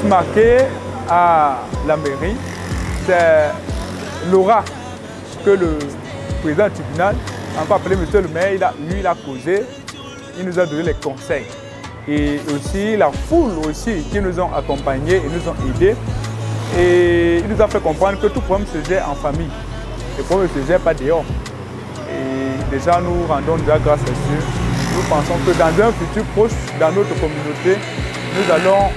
plus marqué à la mairie, c'est l'aura que le président du tribunal a encore appelé monsieur le maire, il a causé, il nous a donné les conseils. Et aussi la foule aussi qui nous ont accompagnés et nous ont aidés. Et il nous a fait comprendre que tout problème se gère en famille. Le problème ne se gère pas dehors. Et déjà nous rendons déjà grâce à Dieu. Nous pensons que dans un futur proche, dans notre communauté, nous allons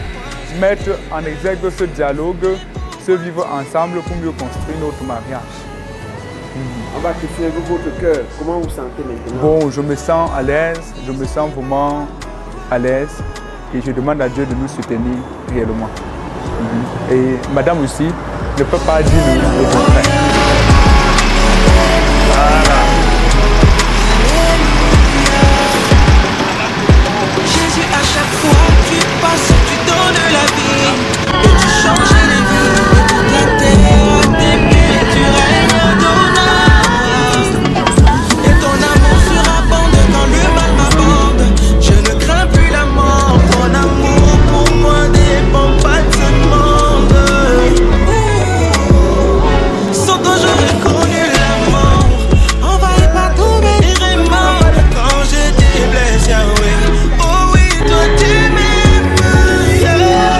mettre en exergue ce dialogue, ce vivre ensemble pour mieux construire notre mariage. On va questionner votre cœur. Comment vous vous sentez maintenant? Bon, je me sens à l'aise, je me sens vraiment à l'aise et je demande à Dieu de nous soutenir réellement. Et madame aussi ne peut pas dire le contraire. Voilà. Jésus, à chaque fois tu passes, tu donnes la vie et tu changes les vies de toute la terre. T'aimes, tu règnes d'honneur et ton amour surabonde quand le mal m'aborde. Je ne crains plus la mort, ton amour pour moi dépend pas de ce monde. Sans toi j'aurais connu la mort, envahi par tous mes vraiment quand j'étais blessé, oui. Oh oui, toi tu m'aimes, yeah, yeah.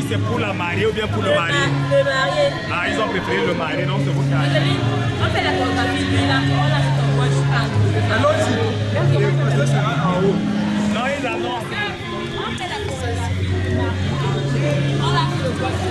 C'est pour la mariée ou bien pour le mari? Le marié. Ah, ils ont préféré le mari, donc c'est vous qui avez. On fait la chorégraphie, lui là, on a sur ton poche. L'autre, ça sera en haut. Non, ils annoncent. On fait la chorégraphie. On a sur le poche.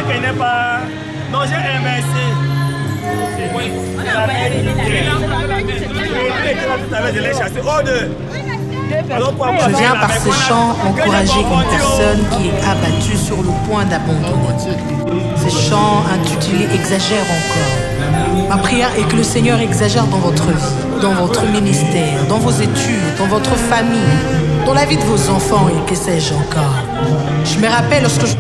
Qu'elle n'est pas. Non, j'ai inversé. Oui. Je l'ai chassé. Oh, deux. Je viens par ce chant encourager une personne qui est abattue sur le point d'abandonner. Ce chant intitulé Exagère encore. Ma prière est que le Seigneur exagère dans votre vie, dans votre ministère, dans vos études, dans votre famille, dans la vie de vos enfants et que sais-je encore. Je me rappelle lorsque je...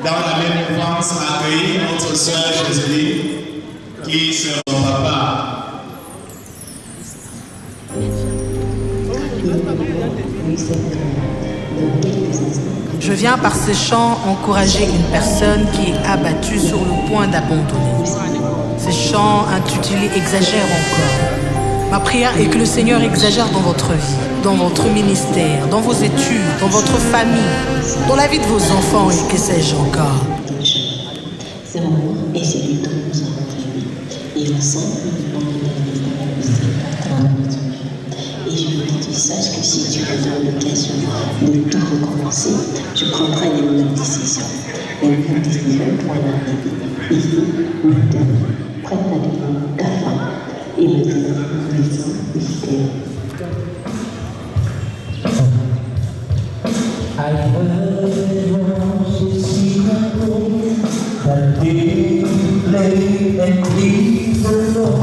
dans la même mouvance, accueillir notre sœur Joséline, qui sera mon papa. Je viens par ces chants encourager une personne qui est abattue sur le point d'abandonner. Ces chants intitulés exagèrent encore. Ma prière est que le Seigneur exagère dans votre vie, dans votre ministère, dans vos études, dans votre famille, dans la vie de vos enfants et que sais-je encore. C'est l'amour et c'est lui dont nous avons fait. Et ensemble, nous et je veux que tu saches que si tu auras l'occasion de tout recommencer, tu prendras les mêmes décisions. Les mêmes décisions pour la vie. Ici, maintenant, prête à devenir ta femme. Et maintenant, nous laissons mystère. I heard voices sing that they play and leave alone.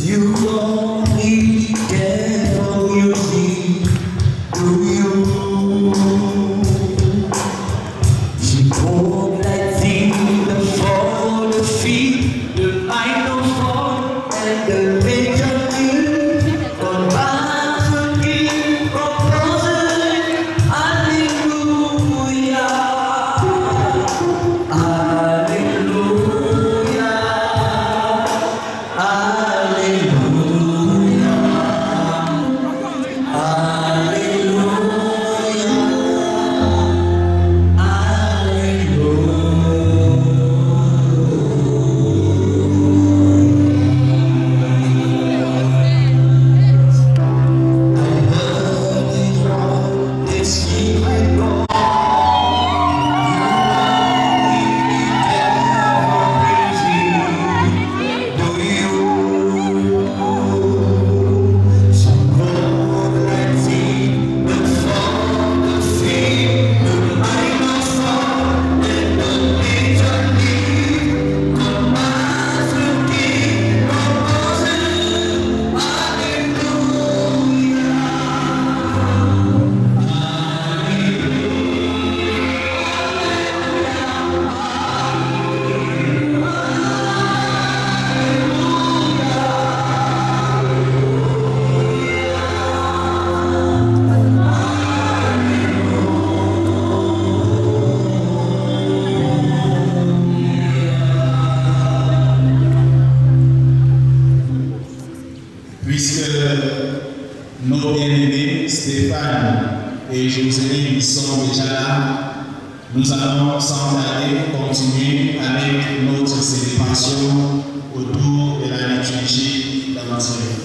You don't need careful music, do you? She won't like the fall, the feet, the microphone, and the melody. On my forgive, composer, hallelujah, Puisque nos bien-aimés Stéphane et Joséline sont déjà là, nous allons sans tarder continuer avec notre célébration autour de la liturgie d'Amazonie.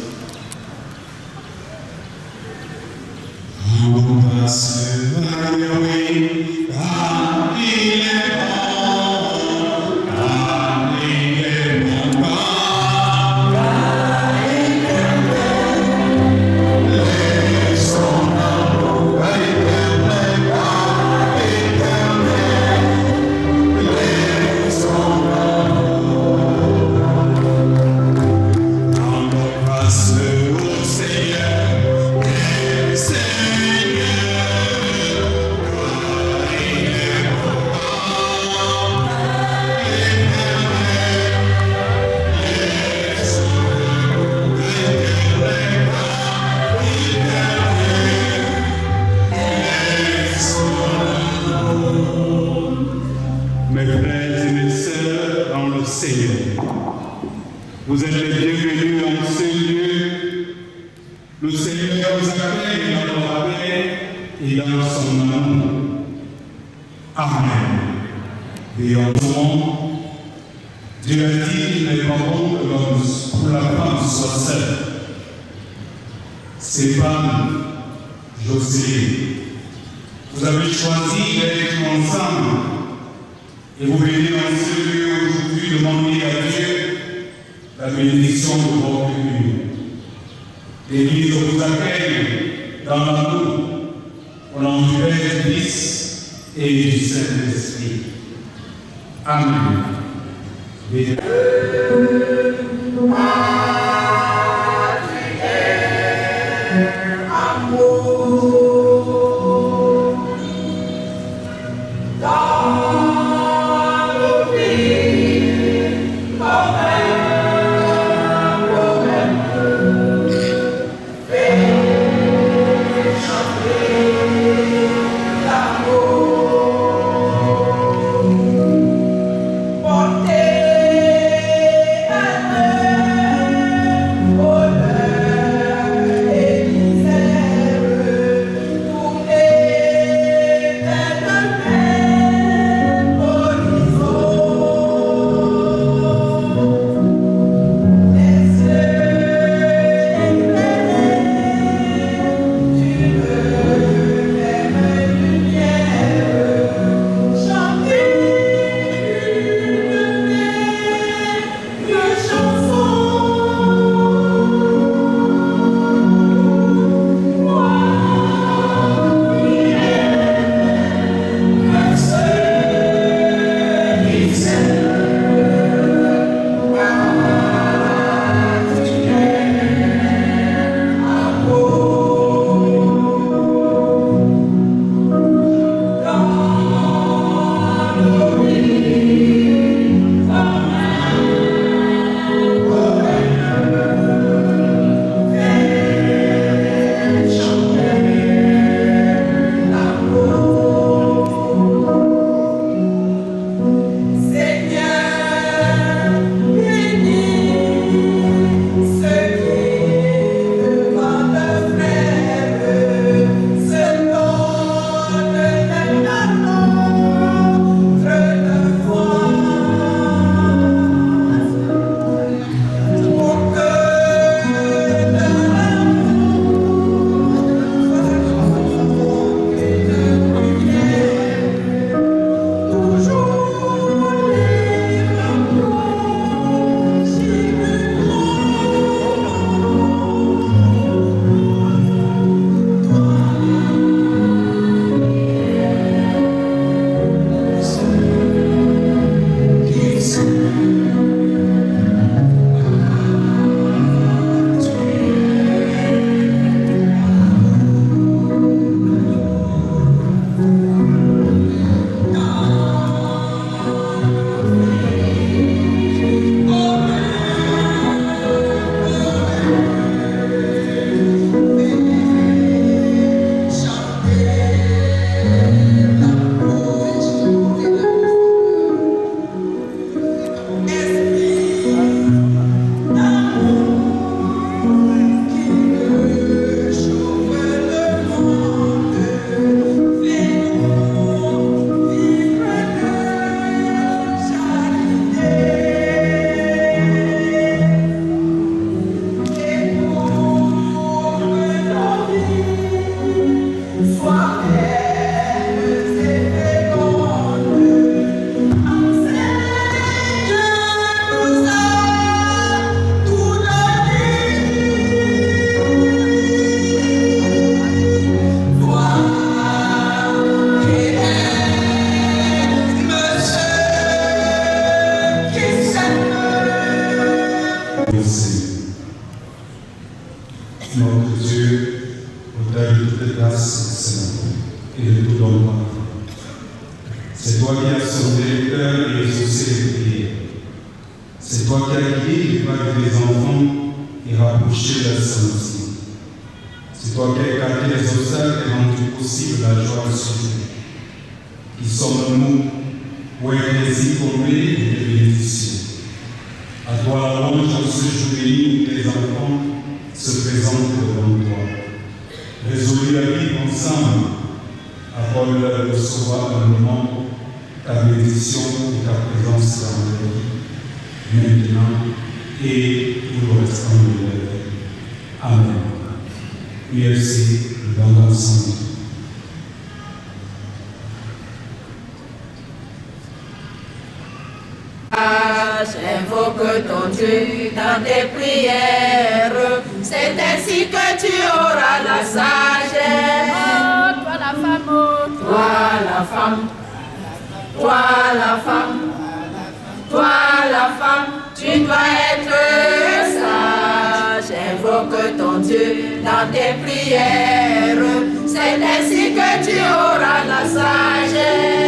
Mes frères et mes sœurs dans le Seigneur, vous êtes les bienvenus en ce lieu. Le Seigneur vous accueille dans la paix et dans son amour. Amen. Et en ce moment, Dieu a dit qu'il n'est pas bon que la femme soit seule. Stéphane, Joséline, vous avez choisi d'être ensemble. Et vous venez en ce lieu aujourd'hui demander à Dieu la bénédiction de votre union. L'Église vous accueille dans l'amour, au nom du Père, du Fils et du Saint-Esprit. Amen. Amour. cœur et exaucé les prières. C'est toi qui as guidé les pas des enfants et rapproché la sainteté. C'est toi qui as écarté les obstacles et rendu possible la joie ressuscitée. Qui sommes-nous pour être ainsi comblés de tes bénédictions? À toi la louange dans ce jour béni où tes enfants se présentent devant toi. Résolus à vivre ensemble, accorde-leur de recevoir un moment ta bénédiction et ta présence dans leur vie, maintenant et pour le restant de leur vie. Amen. Merci, dans l'ensemble. J'invoque ton Dieu dans tes prières, c'est ainsi que tu auras la sagesse. Oh, toi la femme, oh, toi la femme, toi la femme, toi la femme, tu dois être sage. Invoque ton Dieu dans tes prières, c'est ainsi que tu auras la sagesse.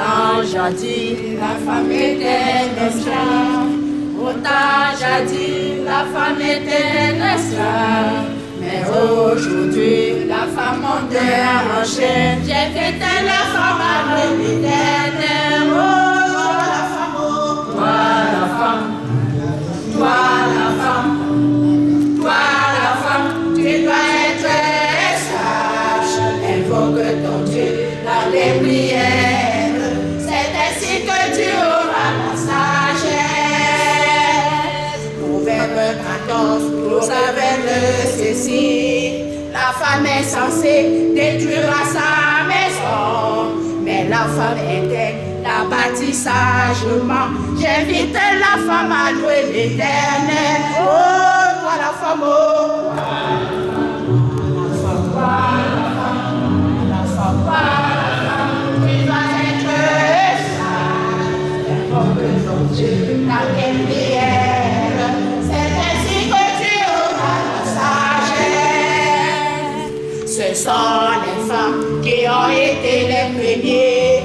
Autant jadis la femme était un esclave, autant jadis la femme était un esclave, mais aujourd'hui la femme monte en chaîne. J'invite la femme à l'éternel. Oh, toi la femme, oh, toi la femme, toi la femme, toi la femme, tu dois être sage. Invoque ton Dieu dans les prières. Que tu auras la sagesse. Proverbe 14 nous révèle ceci. La femme est censée détruire sa maison, mais la femme intègre la bâtit sagement. J'invite la femme à louer l'Éternel. Oh, toi la femme, oh, la femme, la femme, la femme, la femme, tu dois être dans tes prières, c'est ainsi que tu auras la sagesse. Ce sont les femmes qui ont été les premiers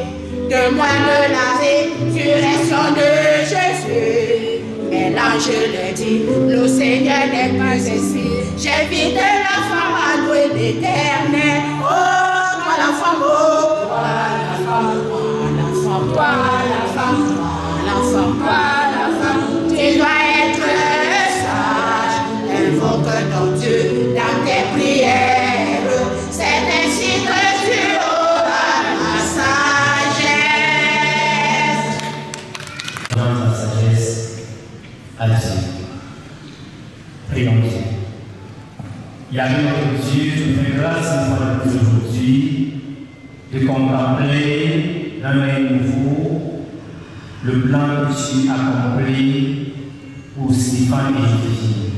témoins de la résurrection de Jésus. Mais l'ange le dit, le Seigneur n'est pas ici. J'invite la femme à louer l'Éternel. Oh, toi la femme, oh, toi la femme, toi la femme, toi la femme. Toi la femme, tu dois être sage. Invoque ton Dieu dans tes prières. C'est ainsi que tu auras la sagesse. Dans la sagesse à Dieu. Prions Dieu. Yahweh notre Dieu, tu fais grâce une fois de plus aujourd'hui de contempler d'un œil nouveau le plan que tu as accompli pour Stéphane et Joséphine.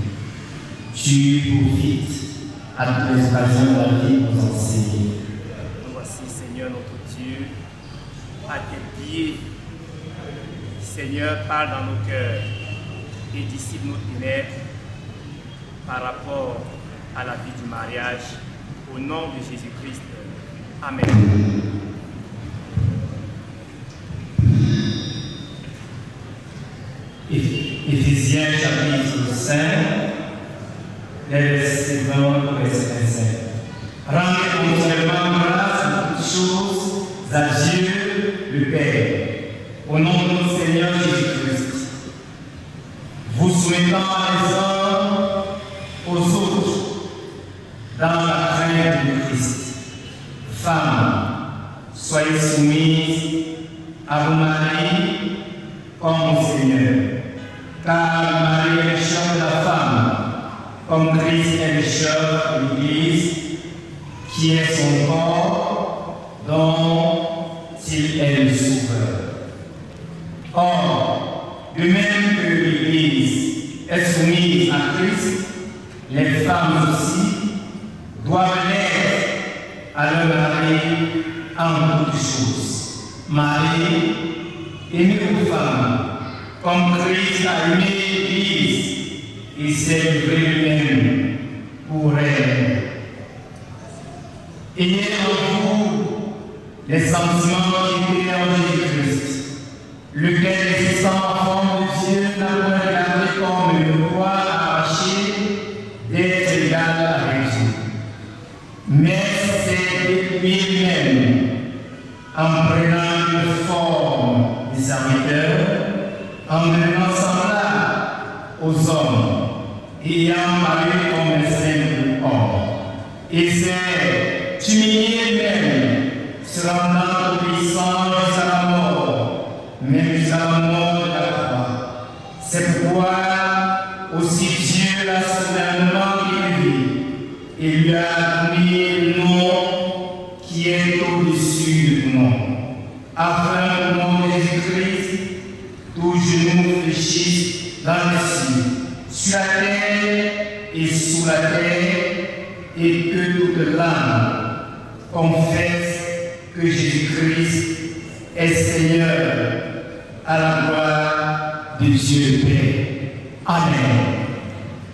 Tu profites à toutes les occasions de la vie pour nous enseigner. Nous voici, Seigneur notre Dieu, à tes pieds. Seigneur, parle dans nos cœurs et dissipe nos ténèbres par rapport à la vie du mariage. Au nom de Jésus-Christ. Amen. Éphésiens chapitre 5, les versets 20 au verset 25. Rendez continuellement grâce pour toutes choses à Dieu le Père, au nom de notre Seigneur Jésus-Christ. Vous soumettant les uns aux autres dans la crainte de Christ. Femmes, soyez soumises à vos maris comme au Seigneur. Car le mari est le chef de la femme, comme Christ est le chef de l'Église, qui est son corps, dont il est le sauveur. Or, de même que l'Église est soumise à Christ, les femmes aussi doivent l'être à leur mari en toutes choses. Marie, aimez vos femmes, comme Christ a aimé l'Église et s'est livré lui-même pour elle. Ayez en vous les sentiments qui étaient en prenant une forme de serviteur, en devenant semblable aux hommes, ayant paru comme un simple homme. Et s'est humilié même, se rendant obéissant jusqu'à la mort, même jusqu'à la mort de la croix. C'est pourquoi aussi Dieu l'a souverainement élevé et lui a donné le nom qui est au-dessus de nom, afin qu'au nom de Jésus-Christ, tout genou fléchisse dans les cieux, sur la terre et sous la terre, et que toute langue confesse que Jésus-Christ est Seigneur, à la gloire de Dieu le Père. Amen.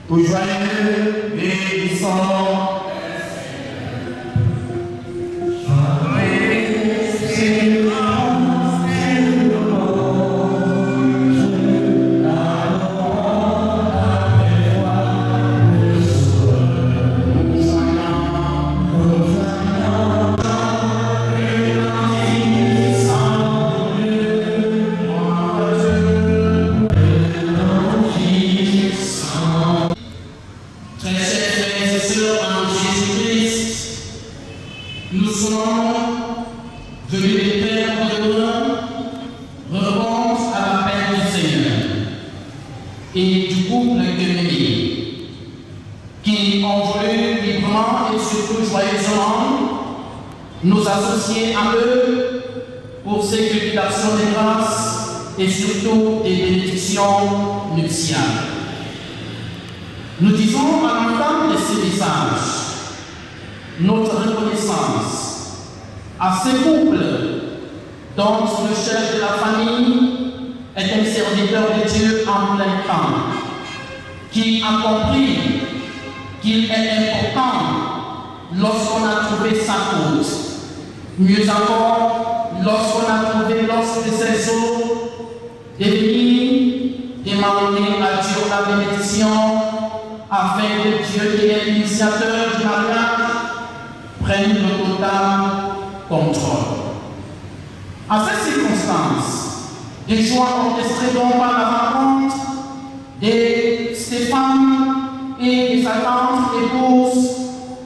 Pour joyeux bénissons. Nous associer à eux pour ces cultes d'action de grâce et surtout des bénédictions nuptiales. Nous disons à l'entame de ces messages notre reconnaissance à ces couples dont le chef de la famille est un serviteur de Dieu en plein temps, qui a compris qu'il est important lorsqu'on a trouvé sa côte. Mieux encore, lorsqu'on a trouvé l'os de ses os, de venir demander à Dieu la bénédiction afin que Dieu qui est l'initiateur du mariage prenne le total contrôle. À ces circonstances, des joies orchestrées donc par la rencontre de Stéphane et de sa tante épouse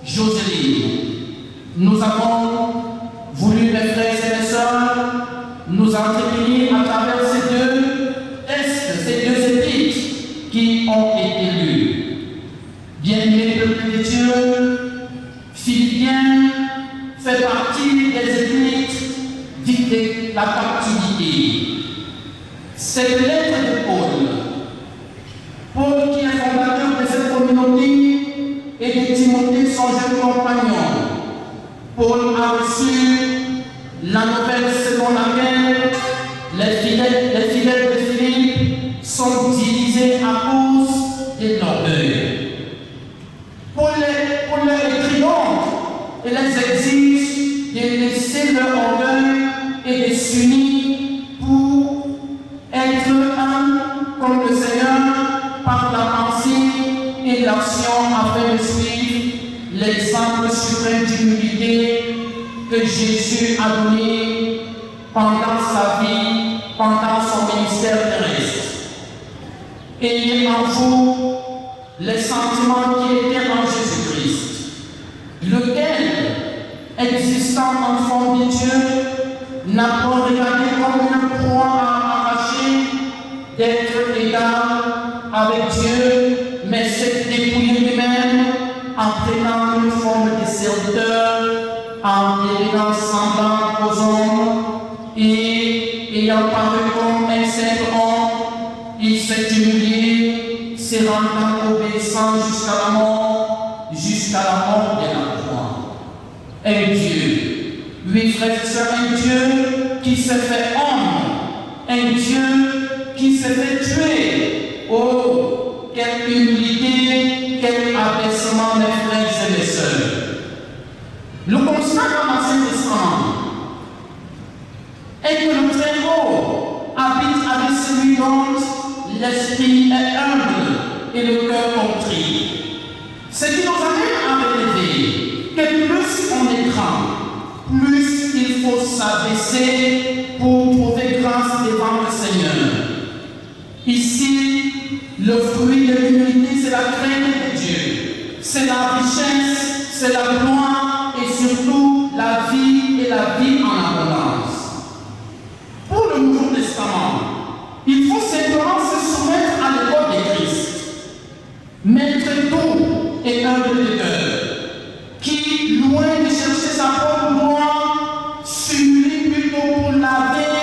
Joséline, nous avons voulu, mes frères et mes sœurs, nous entretenir à travers ces deux textes, ces deux épîtres qui ont été lus. Bien-aimés peuple de Dieu, Philippiens fait partie des épîtres dites de la captivité. Cette lettre de Paul qui est fondateur de cette communauté, et de Timothée, son jeune compagnon, Paul a reçu la nouvelle selon laquelle les fidèles de Philippe sont divisés à cause de l'orgueil. Paul les écrit donc et les exige de laisser leur orgueil et de s'unir pour être un comme le Seigneur par la pensée et l'action afin de suivre l'exemple suprême d'humilité que Jésus a donné pendant sa vie, pendant son ministère terrestre. Ayez en vous les sentiments qui étaient en Jésus-Christ, lequel, existant en forme de Dieu, n'a pas regardé comme une proie à arracher d'être égal avec Dieu, mais s'est dépouillé lui-même en prenant une forme de serviteur, en devenant semblant aux hommes, et ayant paru comme un simple homme, il s'est humilié, se rendant obéissant jusqu'à la mort de la croix. Un Dieu, oui frères et sœurs, un Dieu qui s'est fait homme, un Dieu qui s'est fait tuer. Oh, quelle humilité, quel abaissement, mes frères et mes sœurs. Le constat dans l'Ancien Testament est que le Très-Haut habite avec celui dont l'esprit est humble et le cœur contrit. Ce qui nous amène à relever que plus on est grand, plus il faut s'abaisser pour trouver grâce devant le Seigneur. Ici, le fruit de l'humilité, c'est la crainte de Dieu. C'est la richesse, c'est la gloire et surtout la vie et la vie en abondance. Pour le Nouveau Testament, il faut simplement se soumettre à l'école de Christ. Mettre tout et humble de cœur, qui, loin de chercher sa propre gloire, s'humilie plutôt pour laver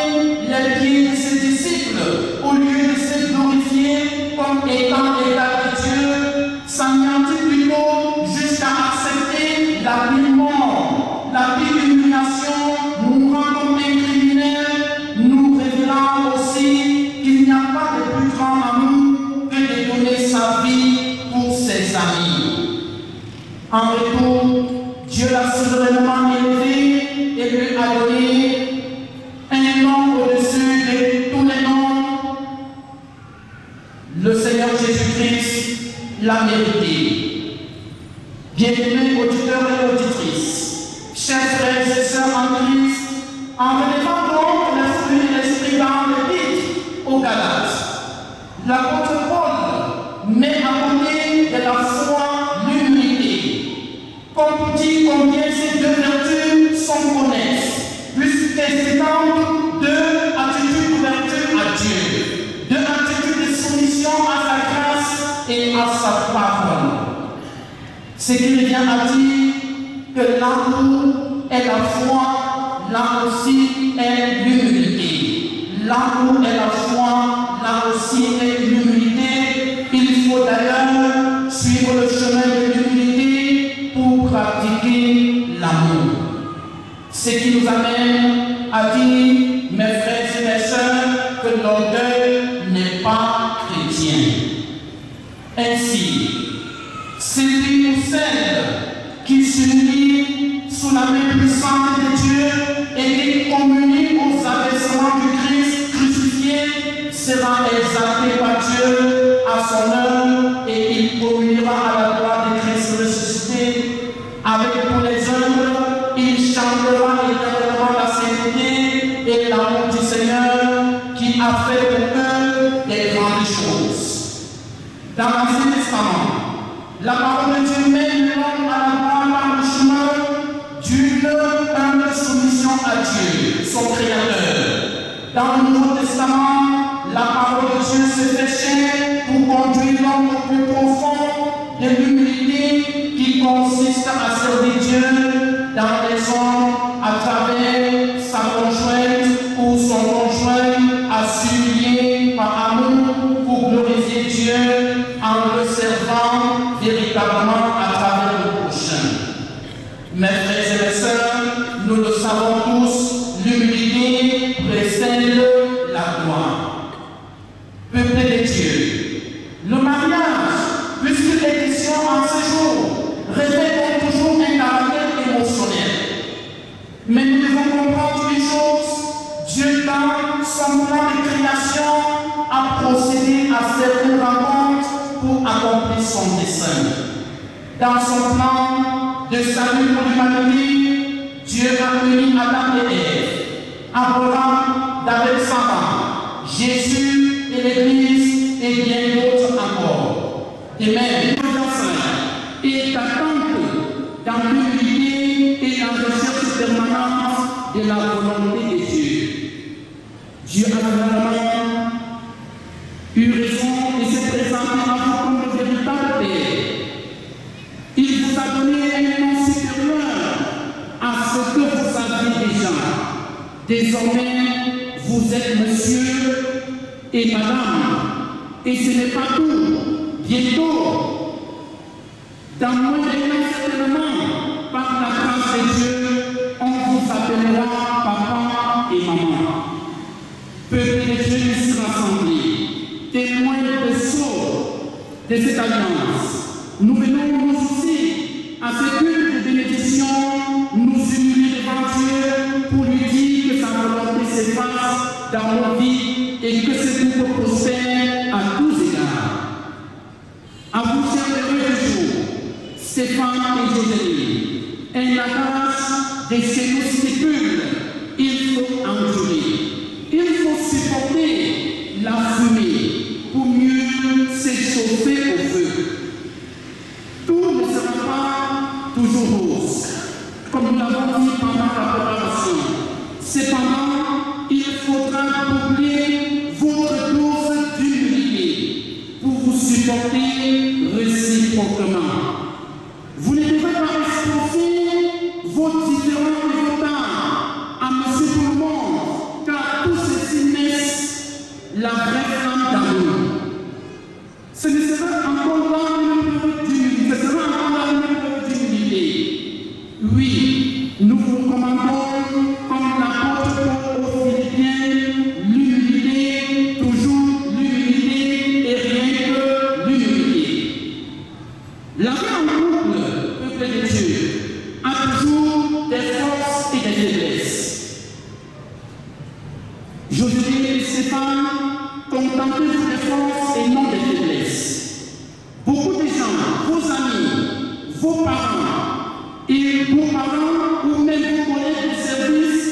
les pieds de ses disciples, au lieu de se glorifier comme étant l'égal de Dieu, s'anéantit plutôt jusqu'à accepter la vie mort, la vie d'humiliation, mourant comme un criminel, nous révélant aussi qu'il n'y a pas de plus grand amour que de donner sa vie pour ses amis. En retour, Dieu l'a souverainement élevé et lui a donné un nom au-dessus de tous les noms. Le Seigneur Jésus-Christ l'a mérité. Bien-aimés auditeurs et auditrices, chers frères et sœurs en Christ, en relevant donc les fruits de l'esprit dans l'Épître aux Galates, l'apôtre Paul met à côté de la foi l'humilité, comme pour dire combien ces deux vertus sont connexes, puisqu'elles s'étendent deux attitudes d'ouverture à Dieu, deux attitudes de soumission à sa grâce et à sa parole. Ce qui revient à dire que l'amour est la foi, là aussi est l'humilité. L'amour est la foi, là aussi est l'humilité. Il faut d'ailleurs suivre le chemin de l'humilité pour pratiquer l'amour. Ce qui nous amène à dire, mes frères et mes sœurs, que l'orgueil n'est pas chrétien. Ainsi, celui ou celle qui s'unit sous la main puissante de Dieu et qui communie aux abaissements du Christ crucifié sera exalté par Dieu à son heure et il communiera à la gloire de Christ ressuscité. Avec tous les œuvres, il chantera éternellement la sainteté et l'amour du Seigneur qui a fait pour eux des grandes choses. Dans l'Ancien Testament, la parole de Dieu mène l'homme à la gloire par le chemin d'une humble soumission à Dieu, son Créateur. Dans le Nouveau Testament, la parole de Dieu se fait chair pour conduire l'homme au plus profond de l'humilité qui consiste à servir Dieu dans les hommes à travers sa conjointe ou son conjoint à s'humilier par amour pour glorifier Dieu en le servant véritablement à travers le prochain. Mes frères et mes sœurs, nous le savons tous, l'humilité précède la gloire. Peuple de Dieu, le mariage, puisqu'il est question en ce jour, révèle toujours un caractère émotionnel. Mais nous devons comprendre une chose, Dieu dans son plan de création a procédé à certaines rencontres pour accomplir son dessein. Dans son plan de salut pour l'humanité, Dieu a uni Adam et Ève, Abraham, David, Sarah, Jésus et l'Église et bien d'autres encore. Et même, et attente dans l'humilité et la recherche permanente de la volonté de Dieu. Dieu a vraiment eu raison de se présenter à vous comme le véritable Père. Il vous a donné un nom supérieur à ce que vous aviez déjà. Désormais, vous êtes monsieur et madame. Et ce n'est pas tout. Bientôt, dans moins de temps certainement, par la grâce de Dieu, on vous appellera papa et maman. Peuple de Dieu ici rassemblés, témoins de sceaux de cette alliance, nous venons nous aussi à ce culte de bénédiction, nous humilier devant Dieu pour lui dire que sa volonté s'efface dans nos vies et que ce couple prospère à tous égards. À vous, chers heureux jour, Stéphane et Josélie, un attache de chez nos stipules la vraie flamme d'amour. Ce ne sera encore là une preuve d'humilité. Oui, nous vous recommandons, comme l'apôtre Paul aux Philippiens, l'humilité, toujours l'humilité et rien que l'humilité. La vie en couple, peuple de Dieu, a toujours des forces et des faiblesses. Josué et Stéphane, contentez-vous des forces et non des faiblesses. Beaucoup de gens, vos amis, vos parents et vos parents ou même vos collègues de service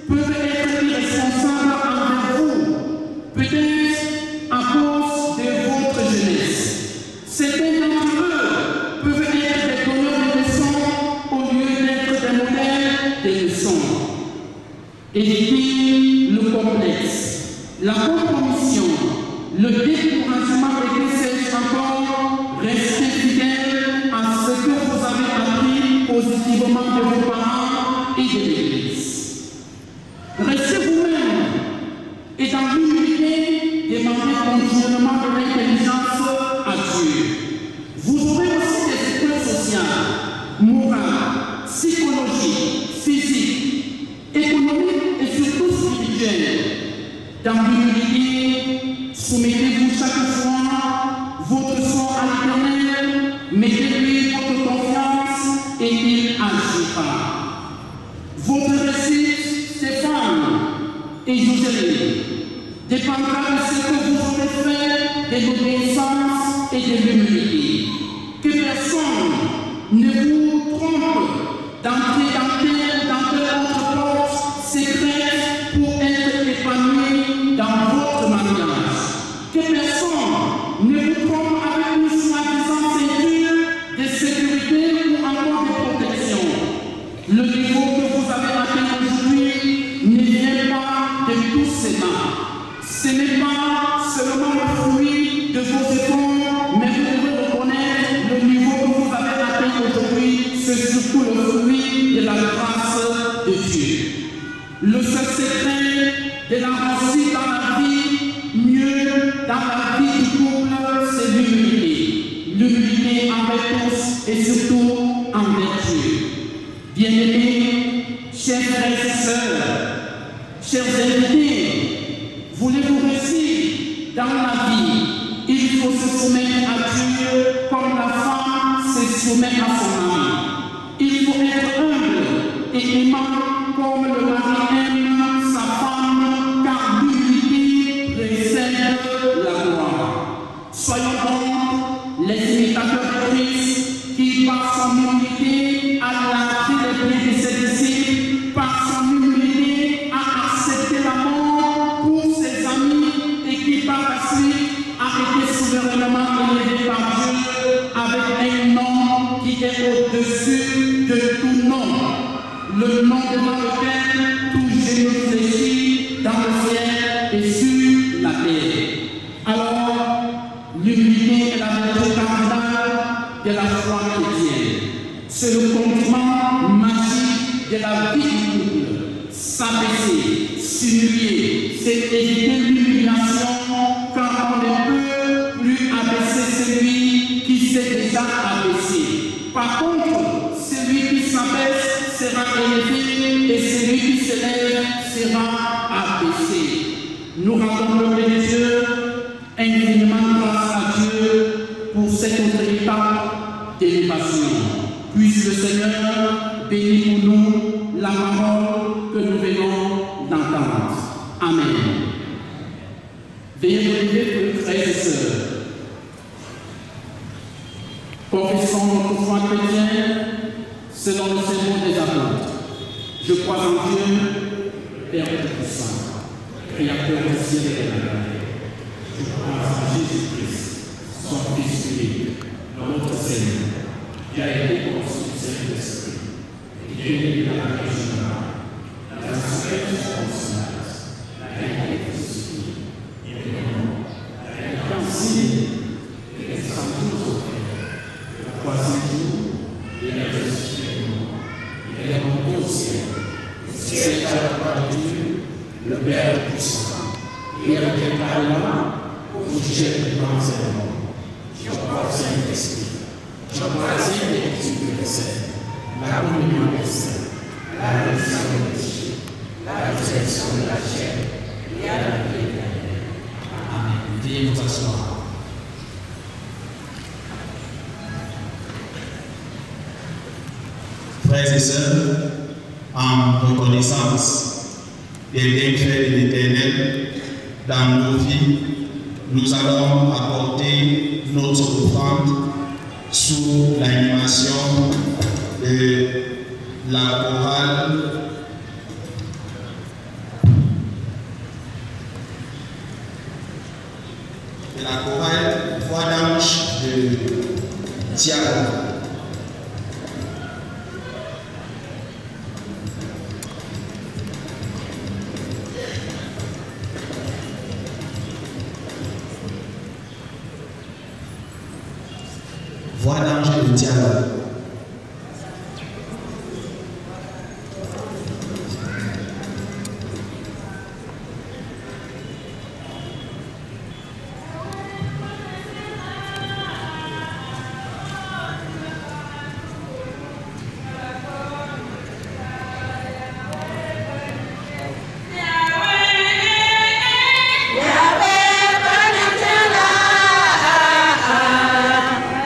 peuvent être irresponsables envers vous, peut-être à cause de votre jeunesse. Certains d'entre eux peuvent être des donneurs de leçons au lieu d'être des modèles de leçons. Évitez le complexe, la compromission, le découragement et que sais-je encore, restez fidèles à ce que vous avez appris positivement de vos parents et de l'Église. Restez vous-même et dans l'humilité, demandez continuellement de l'intelligence à Dieu. Vous aurez aussi des épreuves sociales, morales, psychologiques, physiques, économiques et surtout spirituelles. Dans l'humilité, soumettez-vous chaque fois votre sort à l'Éternel, mettez-lui votre confiance et il agira. Votre réussite, Stéphane et Josué, dépendra de ce que vous aurez fait de l'obéissance et de l'humilité. Que personne ne vous trompe d'entrer dans telle autre porte secrète pour être épanoui dans votre mariage. Que personne ne vous trompe avec une soi-disant ceinture de sécurité ou encore de protection. Le niveau que vous avez atteint aujourd'hui ne vient pas de tout cela. Ce n'est pas seulement le fruit de vos efforts, mais vous devez reconnaître le niveau que vous avez atteint aujourd'hui, c'est surtout le fruit de la grâce de Dieu. Le seul secret de la réussite dans la vie, mieux dans la vie du couple, c'est l'humilité. L'humilité envers tous et surtout envers Dieu. Bien-aimés, chers frères et sœurs, chers invités, voulez-vous réussir dans la vie? Il faut se soumettre à Dieu comme la femme se soumet à son mari. Il faut être humble et aimant comme le mari aime sa femme, car l'humilité précède la gloire. Soyons donc les imitateurs de Christ qui, par son humilité, a lâché les pieds de ses disciples, par son humilité, a accepté la mort pour ses amis et qui, par la suite, a été souverainement élevé par Dieu avec un nom qui est au-dessus de tout nom. Le nom devant lequel tout genou fléchit dans le ciel et sur la terre. Alors, l'humilité est la vertu cardinale de la foi chrétienne. C'est le condiment magique de la vie du couple. S'abaisser, s'humilier, c'est éviter l'humiliation car on ne peut plus abaisser celui qui s'est déjà abaissé. Par contre, celui qui s'abaisse sera élevé et celui qui s'élève sera abaissé. Nous rendons le Dieu, infiniment grâce à Dieu pour cette autre étape d'élévation. Puisse le Seigneur bénir pour nous la parole que nous venons d'entendre. Amen. Veuillez vous lever, frères et sœurs. Confessons notre foi chrétienne selon le sermon des apôtres. Je crois en Dieu, Père Tout-Puissant, Créateur du ciel et de la terre. Je crois en Jésus-Christ, son Fils unique, notre Seigneur, qui a été conçu du Saint-Esprit, et qui est né de la Vierge Marie, la Sainte Consolate, la été crucifié, il est mort, la été enseigné, et est descendu aux enfers. Le troisième jour, il est ressuscité de mort, il est monté au ciel, il siège à la droite de Dieu, le Père puissant. et requête par là pour juger dans ce monde. Je crois au Saint-Esprit. Je crois à l'Esprit de Saint, la communion des saints, la rémission des péchés, la résurrection de la chair et à la vie éternelle. Amen. Veuillez vous asseoir. Frères et sœurs, en reconnaissance des bienfaits de l'Éternel dans nos vies, nous allons apporter notre offrande sous l'animation de la chorale Voix d'Ange de Thiago. Voix d'Ange de Thiago.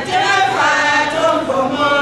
Dieu va ton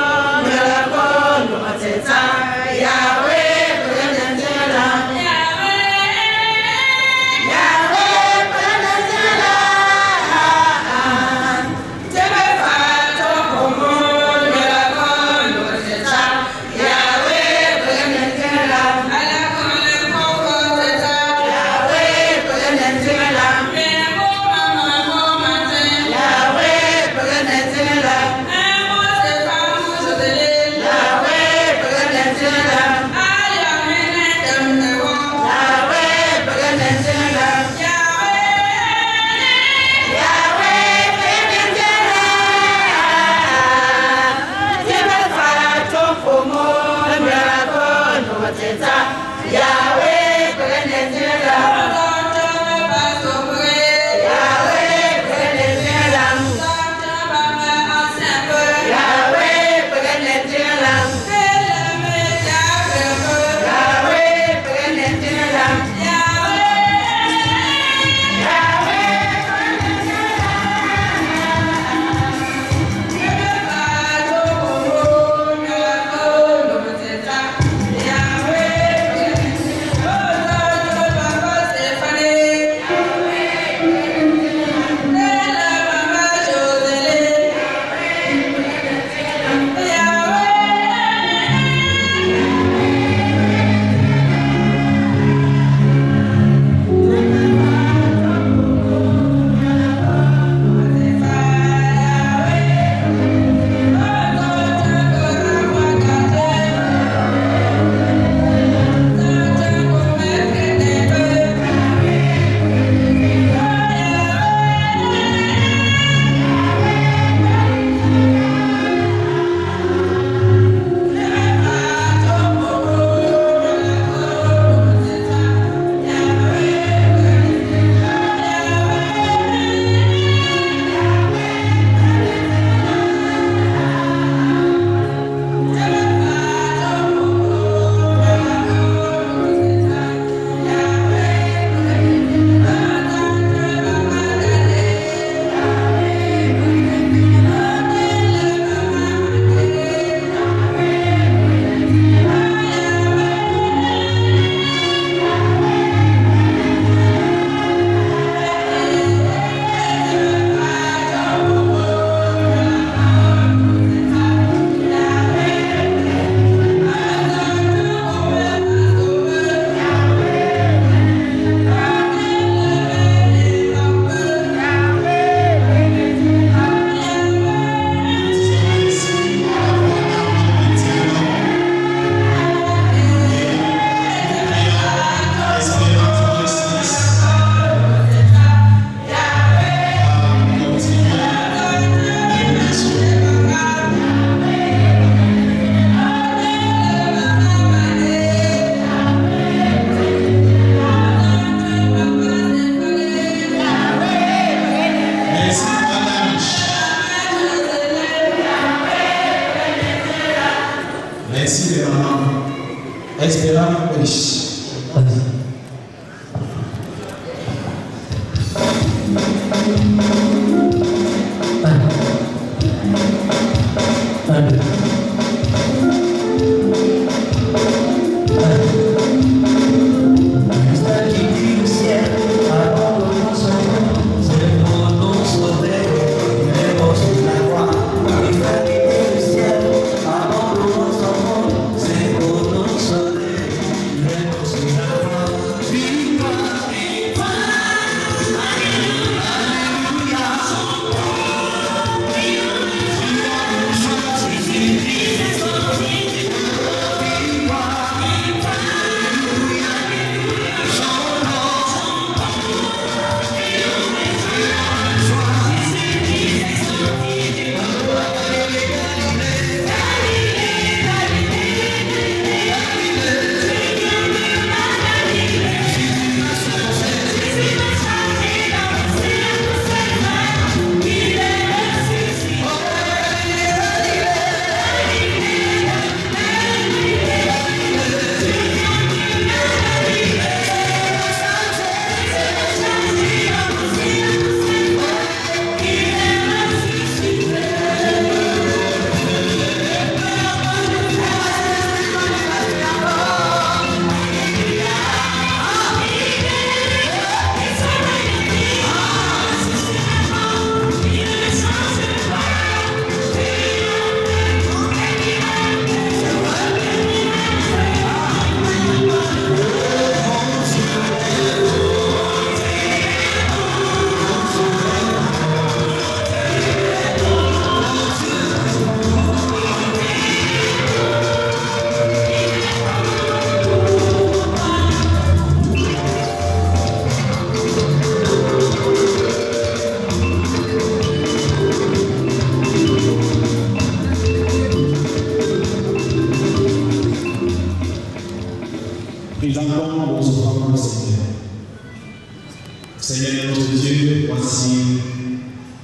Seigneur notre Dieu, voici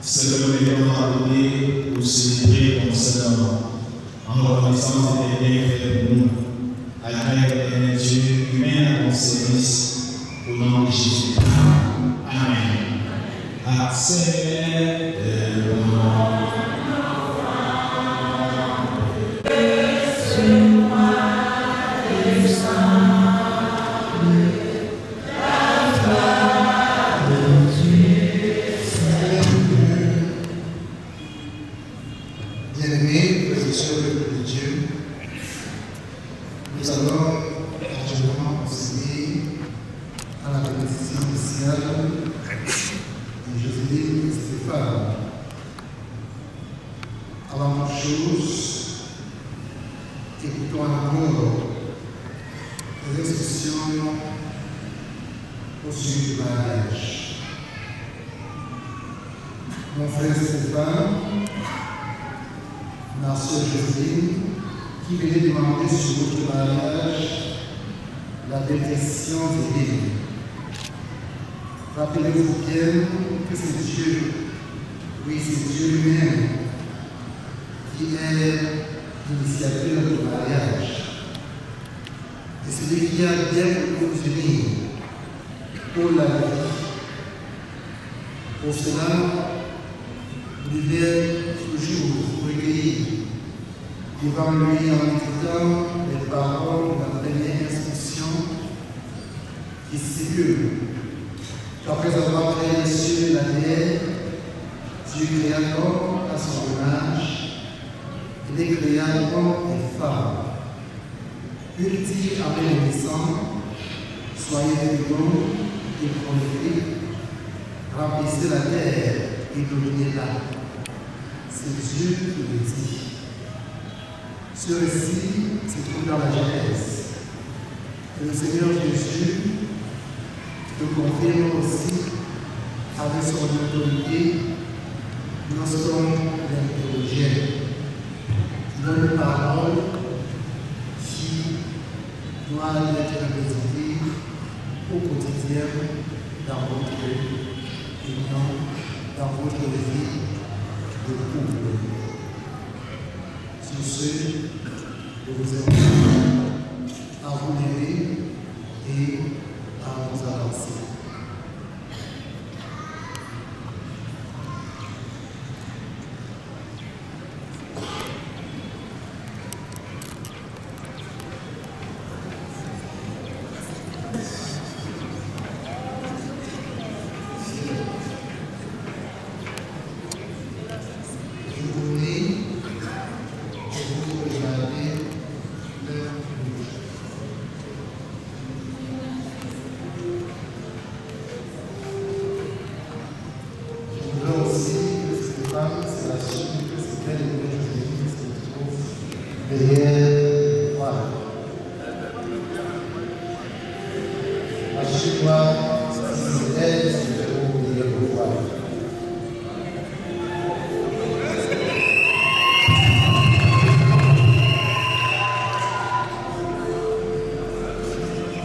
ce que nous venons pardonner pour célébrer ton Seigneur, en reconnaissance des biens faits pour nous. Agrée, Dieu, humain à ton service, au nom de Jésus. Amen. Accélère le nom. Bien-aimés, frères et sœurs de Dieu, nous allons actuellement procéder à la bénédiction initiale de Jocelyne Stéphane. Avant toute chose, écoutons encore les instructions au sujet du mariage. Mon frère Stéphane, ma soeur Jocelyne, qui venait demander sur votre mariage la bénédiction divine. Rappelez-vous bien que c'est Dieu, oui, c'est Dieu lui-même qui est l'initiateur du mariage. Et celui qui a bien voulu nous unir pour la vie. Pour cela, nous devons toujours recueillir devant lui en écoutant les paroles de la première instruction qui stipule qu'après avoir créé les cieux et la terre, Dieu créa l'homme à son image, il les créa homme et femme. Il dit à les naissants, soyez féconds et prolifiques, remplissez la terre et dominez-la. C'est Dieu qui le dit. Ce récit se trouve dans la Genèse. Et le Seigneur Jésus le confirme aussi avec son autorité lorsqu'on l'interrogeait. Il donne une parole qui doit être répétée au quotidien dans votre union, dans votre vie de couple. Sur ce, je vous invite à vous lever et à vous avancer. derrière, voilà. À chaque fois, si c'est elle, c'est vous derrière le voile.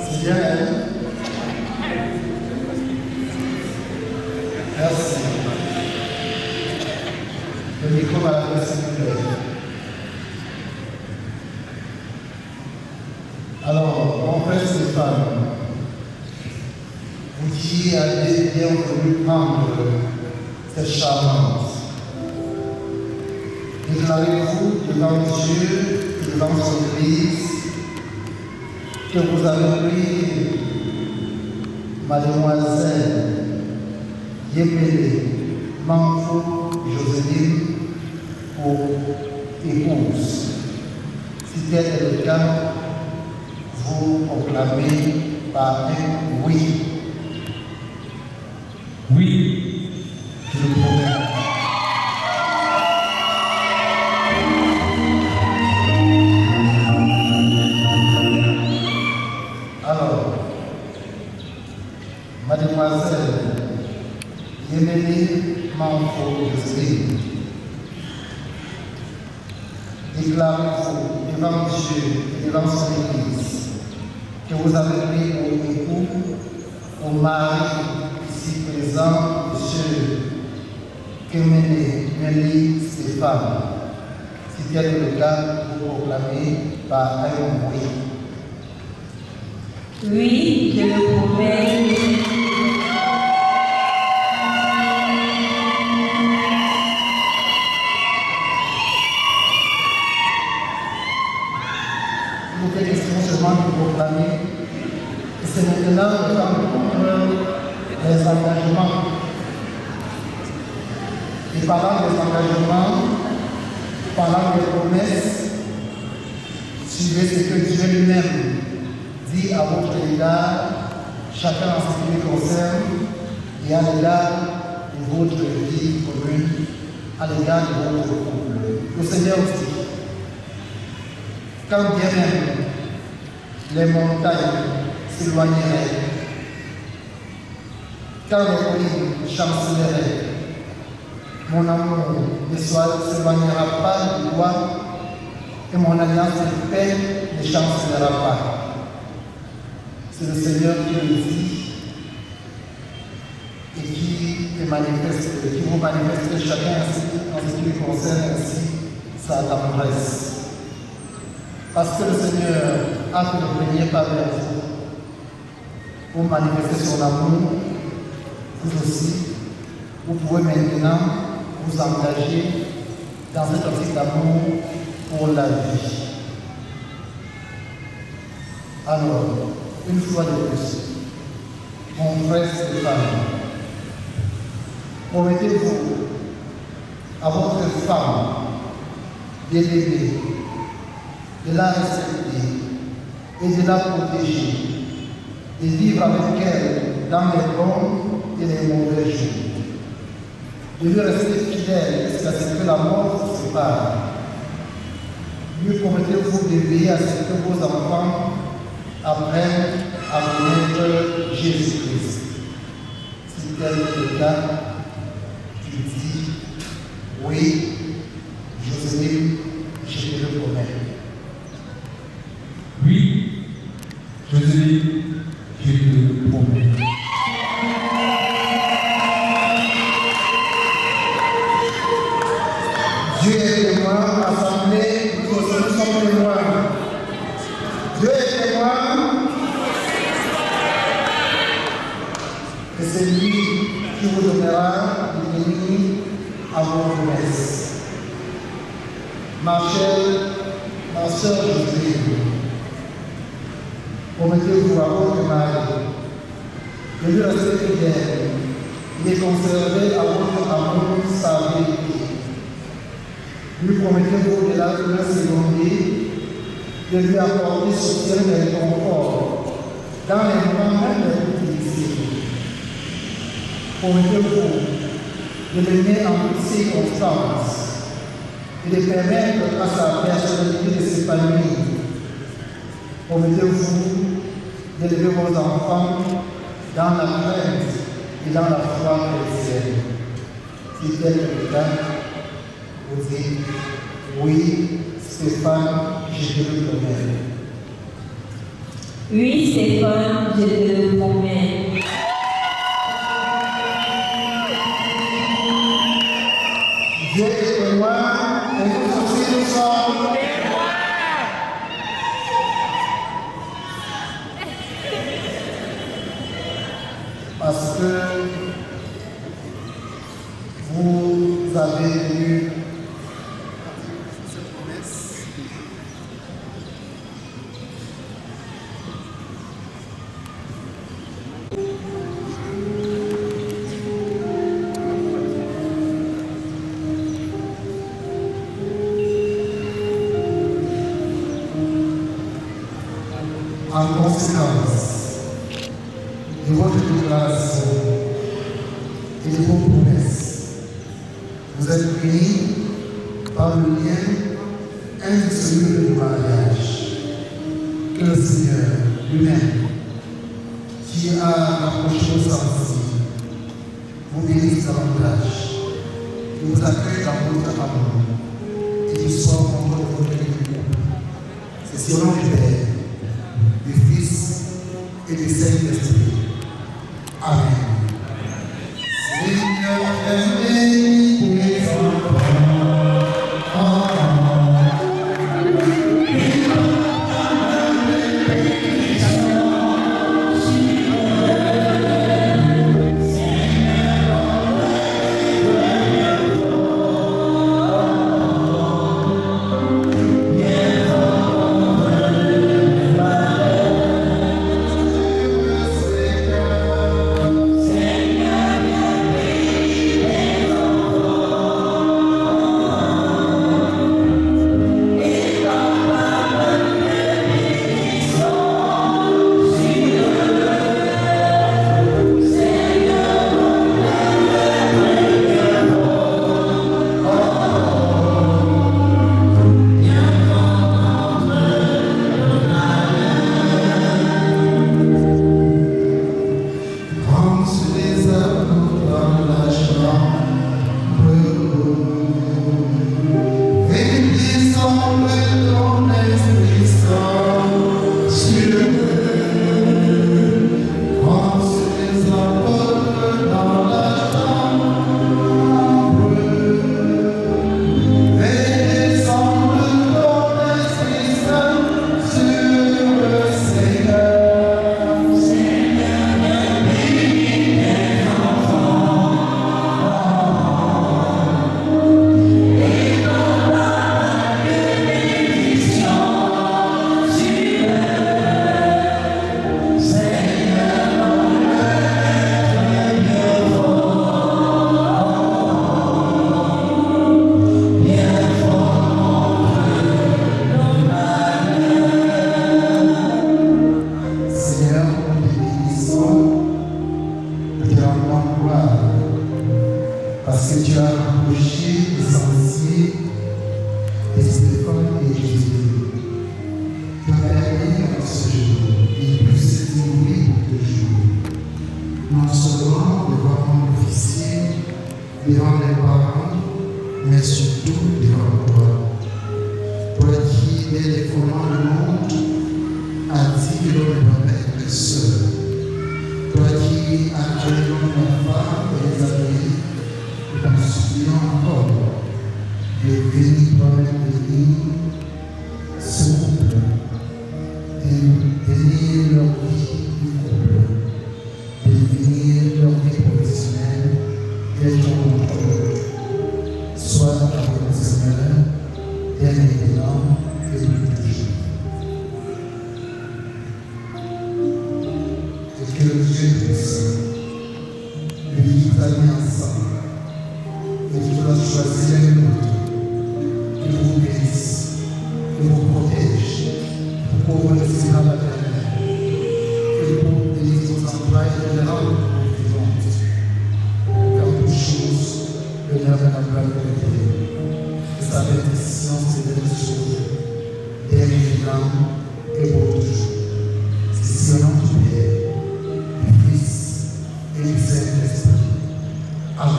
C'est bien elle. Merci. Le micro va la place, s'il vous plaît. Alors, mon frère Stéphane, vous qui avez bien voulu prendre cette charmante, déclarez-vous devant Dieu et devant son Église que vous avez pris Mademoiselle Yemele Manfo Joséline pour épouse. Si tel est le cas, vous proclamez par un oui. Oui, je le promets. Alors, Mademoiselle Yemele Manfo Joséline, déclarez-vous devant Dieu et devant son Église que vous avez pris pour époux, au mari ici présent, M. Kemene Nelly Stéphane. Si tel est le cas, vous proclamez par un oui. Oui, je le promets. Nous fait question seulement de proclamer. Et c'est maintenant le temps de prendre les engagements. Et parlant des engagements, parlant des promesses, suivez ce que Dieu lui-même dit à votre égard, chacun en ce qui lui concerne, et à l'égard de votre vie commune, à l'égard de votre couple. Le Seigneur dit, quand bien même les montagnes s'éloigneraient, quand les collines chancelleraient, mon amour ne s'éloignera pas de toi et mon alliance de paix ne chancellera pas. C'est le Seigneur qui le dit et qui vous manifeste chacun en ce qui lui concerne ainsi sa tendresse. Parce que le Seigneur a fait le premier pas vers vous pour manifester son amour, vous aussi, vous pouvez maintenant vous engager dans cette optique d'amour pour la vie. Alors, une fois de plus, mon frère Stéphane, promettez-vous à votre femme d'aimer, de la respecter et de la protéger, de vivre avec elle dans les bons et les mauvais jours, de lui rester fidèle jusqu'à ce que la mort vous sépare. Lui promettez-vous de veiller à ce que vos enfants apprennent à connaître Jésus-Christ. Si tel est le cas, tu dis oui, Joséline, je te le promets. Oui, Joséline, je te le promets. Dieu est témoin, assemblée, nous sommes témoins. Dieu est témoin. Et c'est lui qui vous donnera de venir à vos promesses. Ma sœur Joséline, promettez-vous à votre mari de lui rester fidèle et de conserver à votre amour sa vérité. Lui promettez-vous de la seconder, de lui apporter soutien et confort dans les moments même les plus difficiles. Promettez-vous de l'aimer en toutes circonstances et de permettre à sa personnalité de s'épanouir. Promettez-vous d'élever vos enfants dans la crainte et dans la foi chrétienne. Si tel est le cas, vous dites oui, Stéphane, je te le promets. Oui, Stéphane, je te le promets. Dieu est témoin et nous aussi nous sommes témoins. Parce que vous avez eu cette promesse. En conséquence de votre déclaration et de vos promesses, vous êtes unis par le lien indissoluble du mariage que le Seigneur lui-même, qui a rapproché vos sensibles, vous bénisse davantage, et vous accueille dans votre amour et qu'il soit au nombre de votre vie. C'est selon le Père, du Fils et du Saint-Esprit. Amen. Seigneur, aimez les parce que tu as rapproché l'essentiel des Stéphane et Jésus. Tu as permis en ce jour et plus se nourrir pour toujours. Non seulement devant l'officier, devant les parents, mais surtout devant toi. Toi qui, dès les fondements du monde, as dit que l'on ne doit pas être seul. Toi qui as créé l'homme et la femme et les appelés, et t'en suppliant encore de venir toi-même bénir ce couple, de bénir leur vie du couple, de bénir leur vie professionnelle et ton contrôle. Soit avec le Seigneur, dès maintenant et toujours. Et que le Dieu puissant, lui qui t'a mis ensemble, et qui doit choisir les nôtres, qui vous bénisse, qui vous protège, pour vous laisser à la terre, et pour bénir vos entrailles et les rendre vivantes. Car toute chose, le Père de la gloire de Dieu, et sa bénédiction. maintenant et pour toujours. C'est au nom du Père, du Fils et du Saint-Esprit. Amen.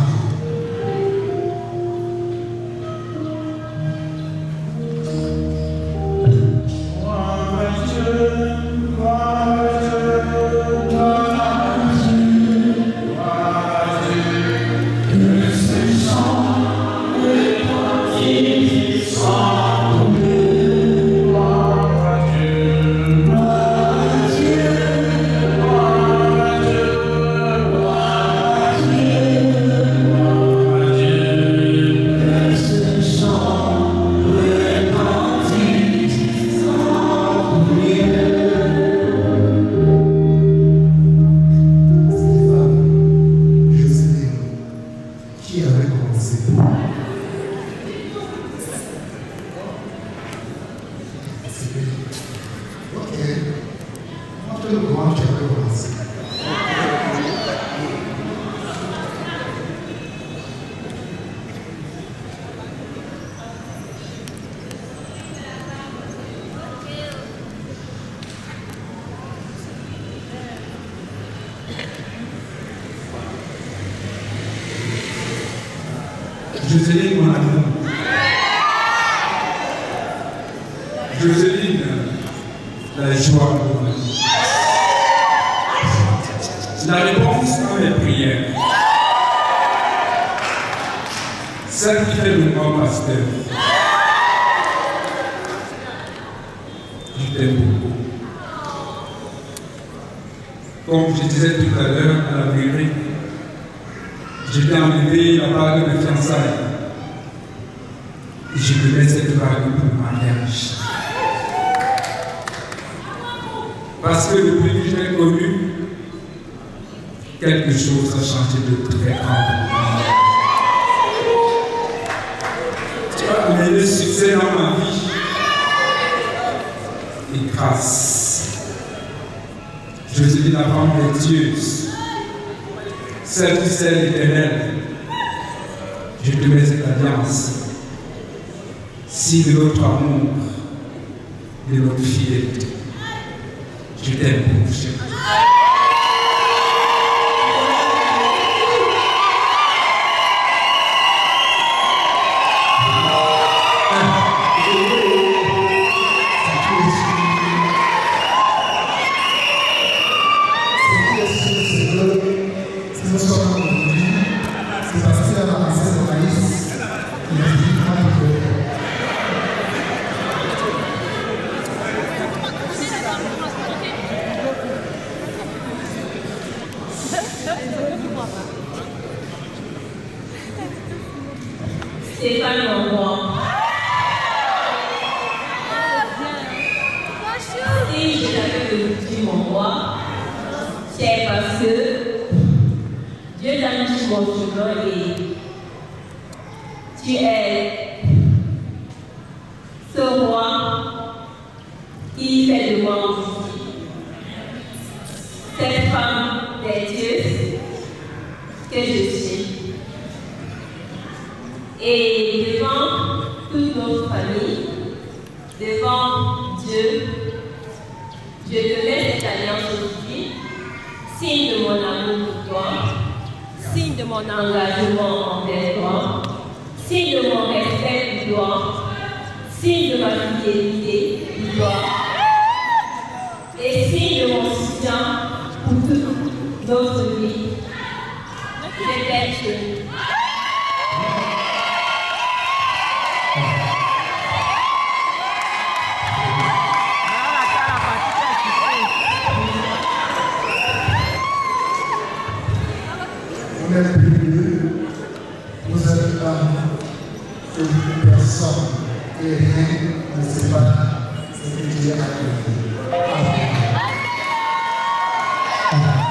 Jocelyne, mon amour. Jocelyne, la joie de ma vie. La réponse à mes prières. Celle qui fait de moi pasteur. Je t'aime beaucoup. Comme je disais tout à l'heure à la mairie, je t'ai enlevé la bague de fiançailles. Et je te mets cette bague pour le mariage. Parce que depuis que je l'ai connu, quelque chose a changé de très grand. Tu as amené le succès dans ma vie. Et grâce. Je suis la femme vertueuse. Celle qui sait l'Éternel, je te mets cette alliance. Si de notre amour, de notre fidélité, je t'aime pour chérie. Stéphane Monroy. Si je l'avais dit Monroy, c'est parce que Dieu t'a mis sur mon chemin et tu es ce roi qui fait de moi aussi cette femme vertueuse que je suis. Et devant toute notre famille, devant Dieu, je te mets cette alliance aujourd'hui, signe de mon amour pour toi, signe de mon engagement envers toi, signe de mon respect pour toi, signe de ma fidélité pour toi, et signe de mon soutien pour toute notre vie. Je t'aime, chérie. Vous êtes privilégiés, vous êtes l'âme et personne et rien ne sépare ce que Dieu a fait. Amen.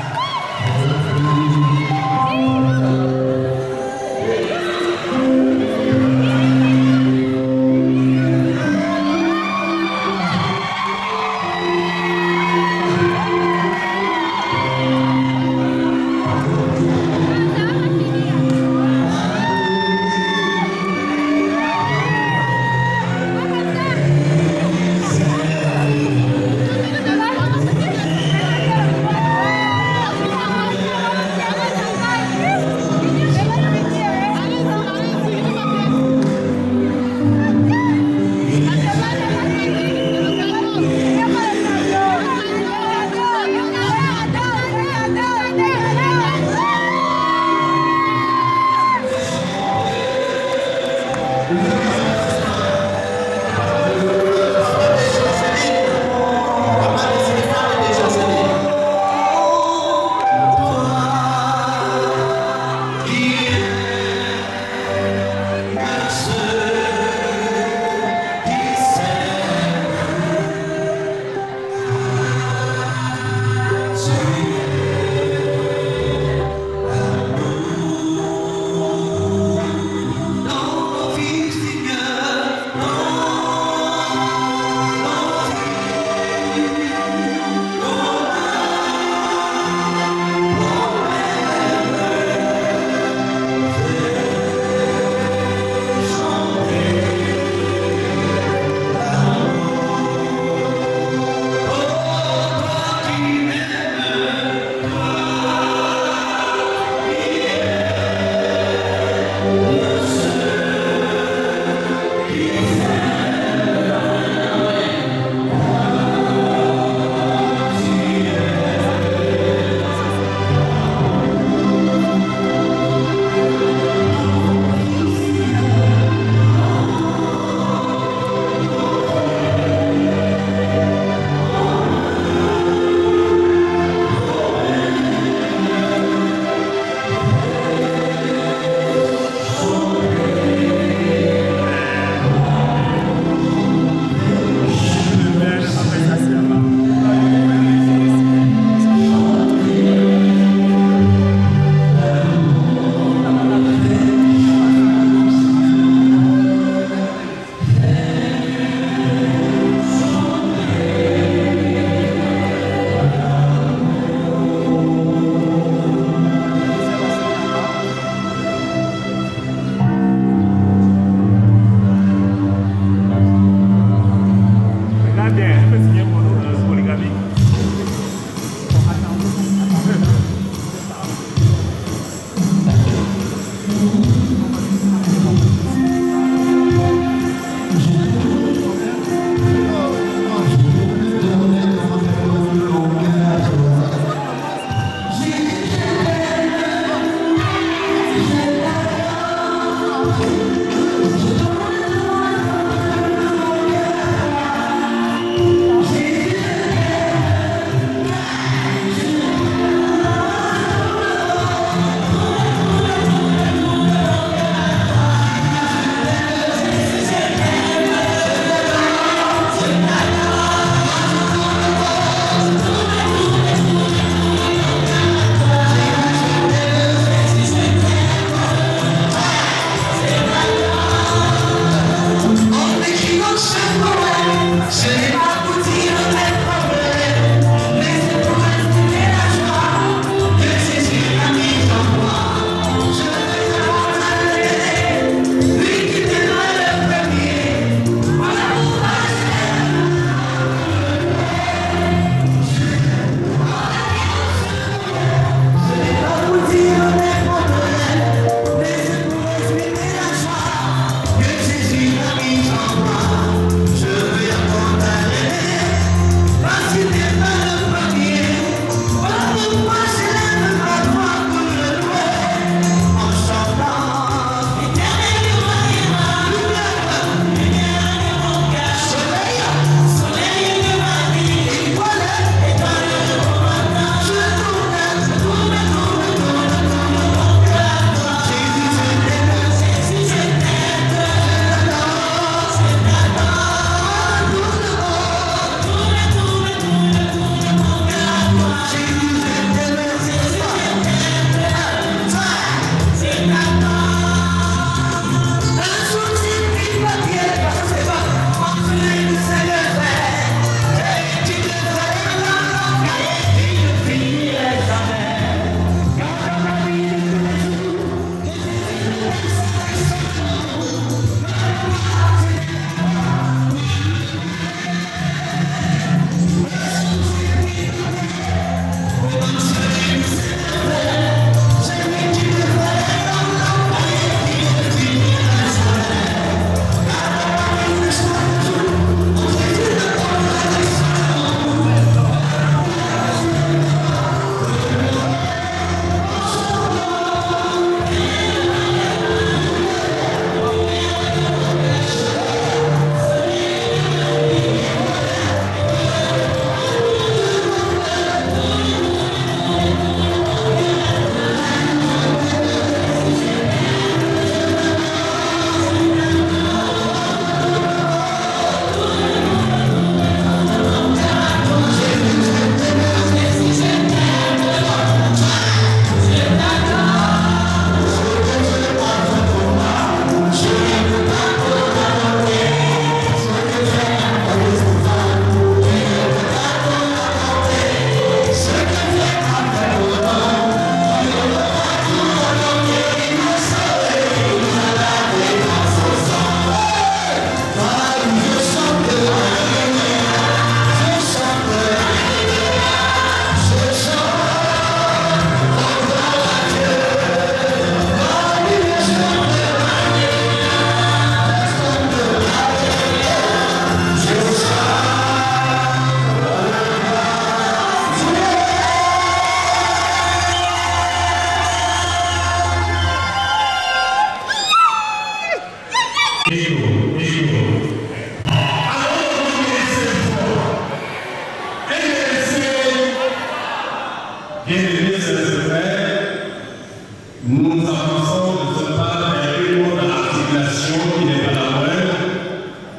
nous avançons de ce pas vers une autre articulation qui n'est pas la moindre,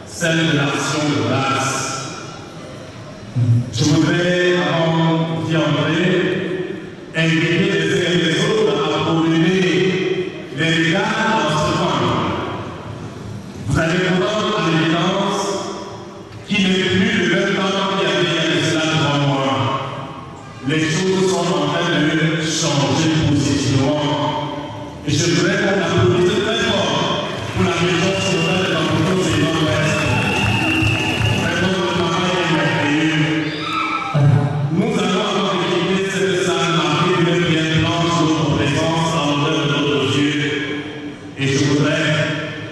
celle de l'action de grâce. Je voudrais, avant d'y entrer, inviter les uns et les autres à brûler les regards dans ce temps. Vous allez voir en évidence qu'il n'est plus le même temps qu'il y avait il y a cela 3 mois. Les choses sont en train de changer positivement. Et je voudrais qu'on applaudisse très fort pour la maison sociale de l'Antoine et Nord-Ouest. Vraiment, le travail est merveilleux. Nous allons avoir équipé cette salle marquée d'une pierre blanche de notre présence en l'honneur de notre Dieu. Et je voudrais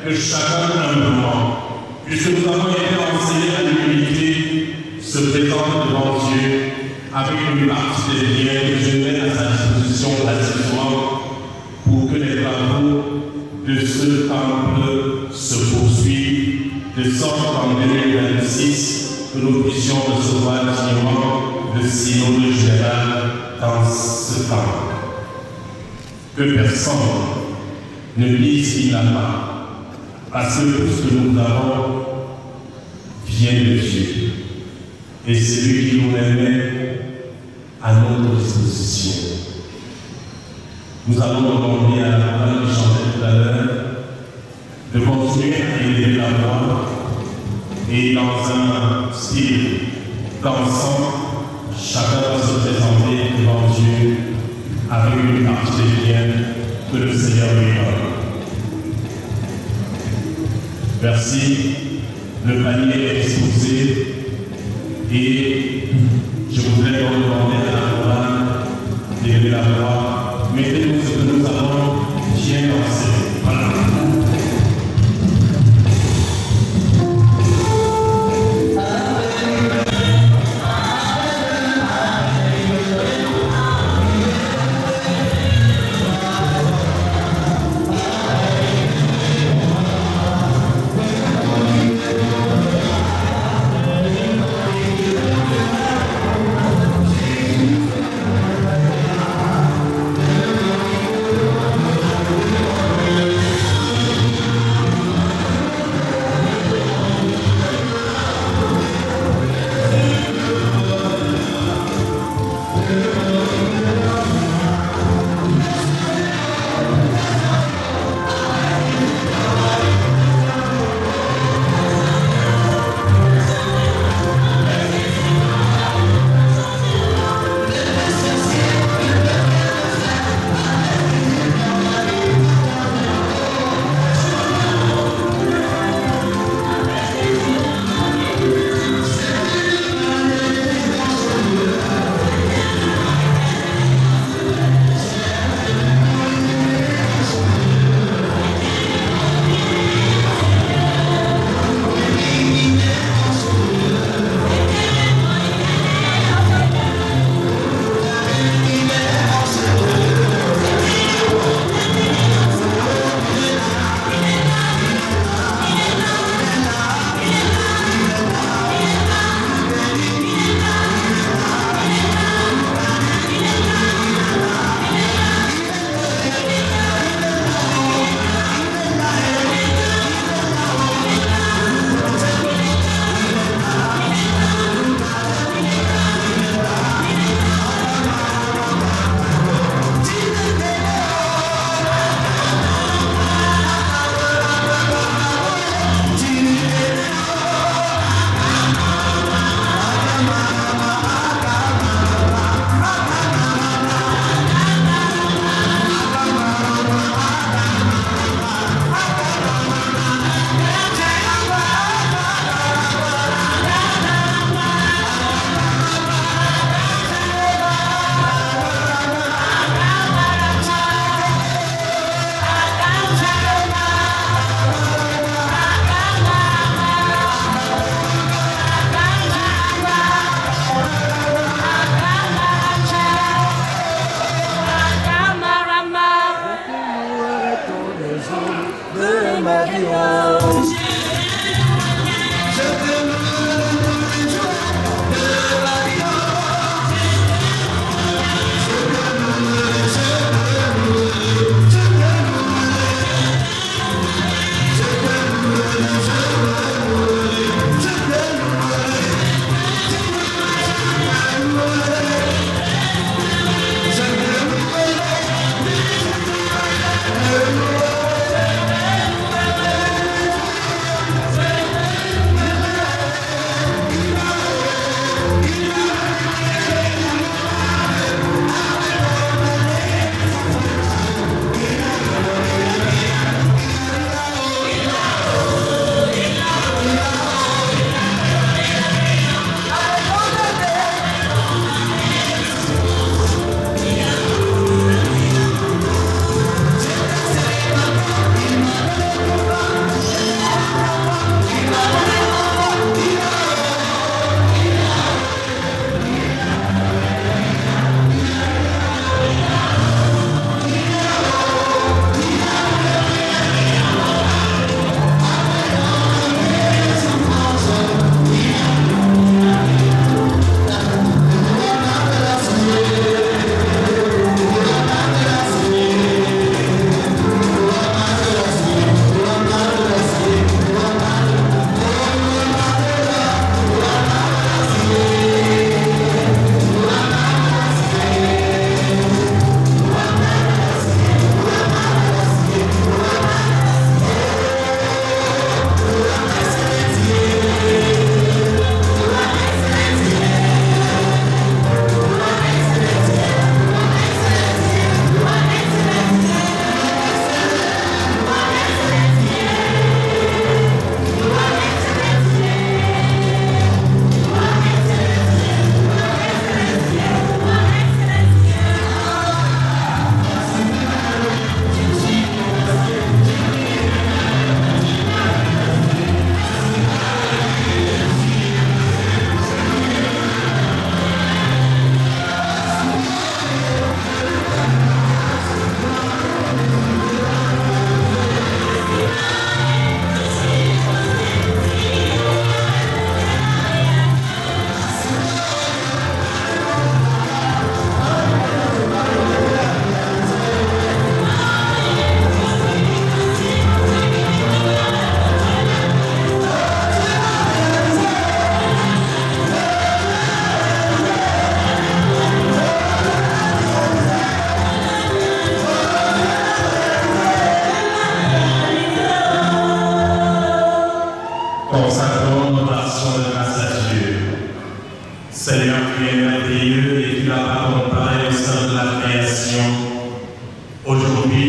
que chacun humblement, puisque nous avons été enseignés à l'humilité, se présente devant Dieu avec une partie des biens que je mets à sa disposition gratuitement pour que les travaux de ce temple se poursuivent, de sorte qu'en 2026, que nous puissions recevoir dignement le synode général dans ce temple. Que personne ne dise qu'il n'a pas, parce que tout ce que nous avons vient de Dieu. Et c'est lui qui nous les met à notre disposition. Nous allons demander à la femme qui chantait tout à l'heure de continuer à élever la voix et dans un style dansant, chacun va se présenter devant Dieu avec une partie des biens que le Seigneur lui donne. Merci. Le panier est disposé et je voudrais donc demander à la chorale d'élever la voix. Mettez-nous ce que nous avons bien dansé. Voilà.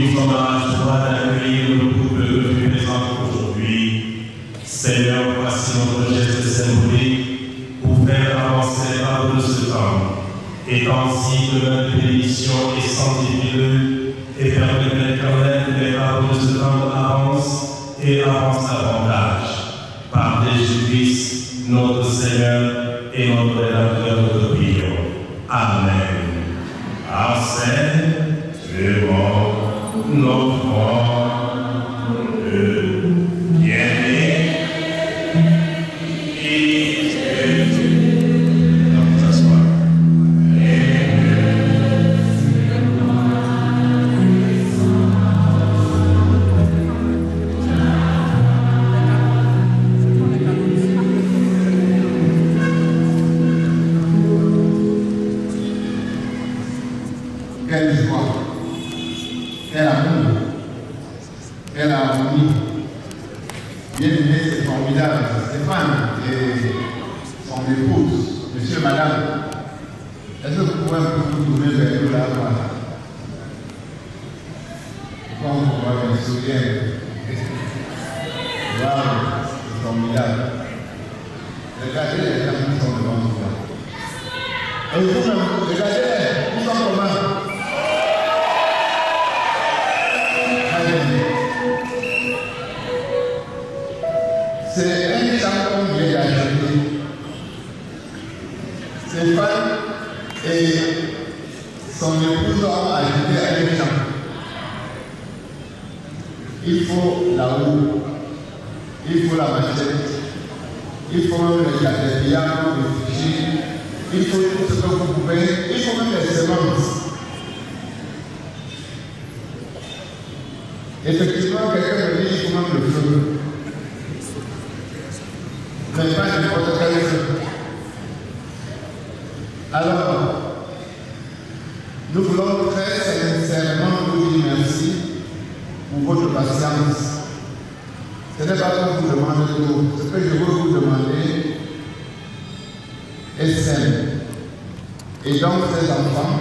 nous sommes dans la joie d'accueillir le couple que tu présentes aujourd'hui. Seigneur, voici notre geste symbolique pour faire avancer les arbres de ce temps. Et ainsi de leur bénédiction et sanctifie-le, et permet de l'Éternel que les arbres de ce temps avancent et avancent davantage. Par Jésus-Christ, notre Seigneur et notre Rédempteur, nous te prions. Amen. Enseigne-moi notre bien-aimé et nous asseoir. Quelle joie, quel amour, quelle harmonie. Bien aimé, c'est formidable. Stéphane et son épouse, monsieur, madame, est-ce que vous pouvez un peu vous tourner vers nous là? Quand on voit un sourire, waouh, c'est formidable. Regardez les gens qui sont devant nous là. Et vous-même, regardez, ils sont comment? C'est un chant qu'on vient d'ajouter. Stéphane et son épouse ont ajouté un chant. Il faut la roue, il faut la machette, il faut même le piano, le fusil, il faut tout ce que vous pouvez, il faut même les semences. Effectivement, quelqu'un me dit qu'il faut même le feu. Mais pas n'importe quel feu. Alors, nous voulons très sincèrement vous dire merci pour votre patience. Ce n'est pas que vous demandez tout. Ce que je veux vous demander est simple. Et donc, ces enfants,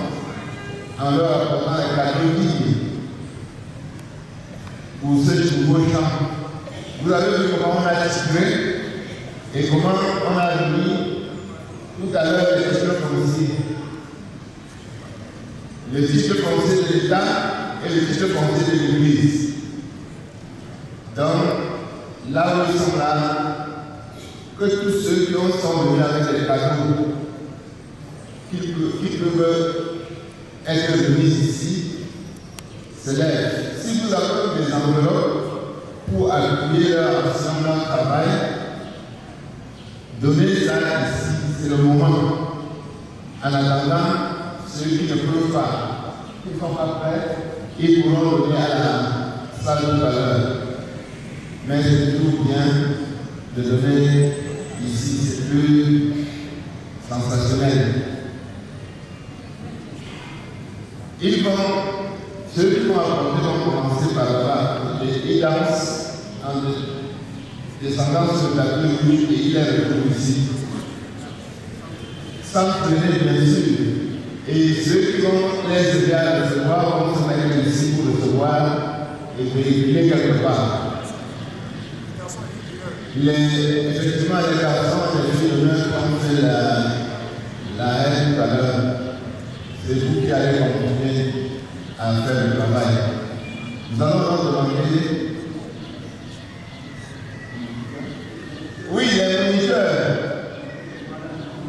en leur apportant les cadeaux dignes pour ce nouveau chant, vous avez vu comment on a tiré et comment on a mis tout à l'heure les titres fonciers. Le titre foncier de l'État et le titre foncier de l'Église. Donc, là où ils sont là, que tous ceux qui sont venus avec les cadeaux, qui peuvent être venus ici, se lèvent. Si vous avez des enveloppes pour appuyer leur action, leur travail, donnez ça ici, c'est le moment. En attendant, ceux qui ne peuvent pas, qui ne sont pas prêts, ils pourront donner à la salle tout à l'heure. Mais c'est toujours bien de donner ici, c'est plus sensationnel. Ils vont, ceux qui vont apporter vont commencer par là-bas. Ils dansent en descendant sur le plateau rouge et il est retourné ici. Sans freiner, bien sûr. Et ceux qui vont les aider à recevoir vont se mettre ici pour recevoir et véhiculer quelque part. Effectivement, les garçons et les filles d'honneur, comme c'est la haine tout à l'heure, c'est vous qui allez continuer à faire le travail. Nous allons donc demander. Oui, les moniteurs.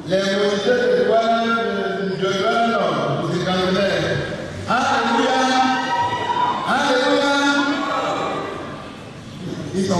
Les moniteurs de Douala, vous êtes en Alléluia. Alléluia. Ils sont où?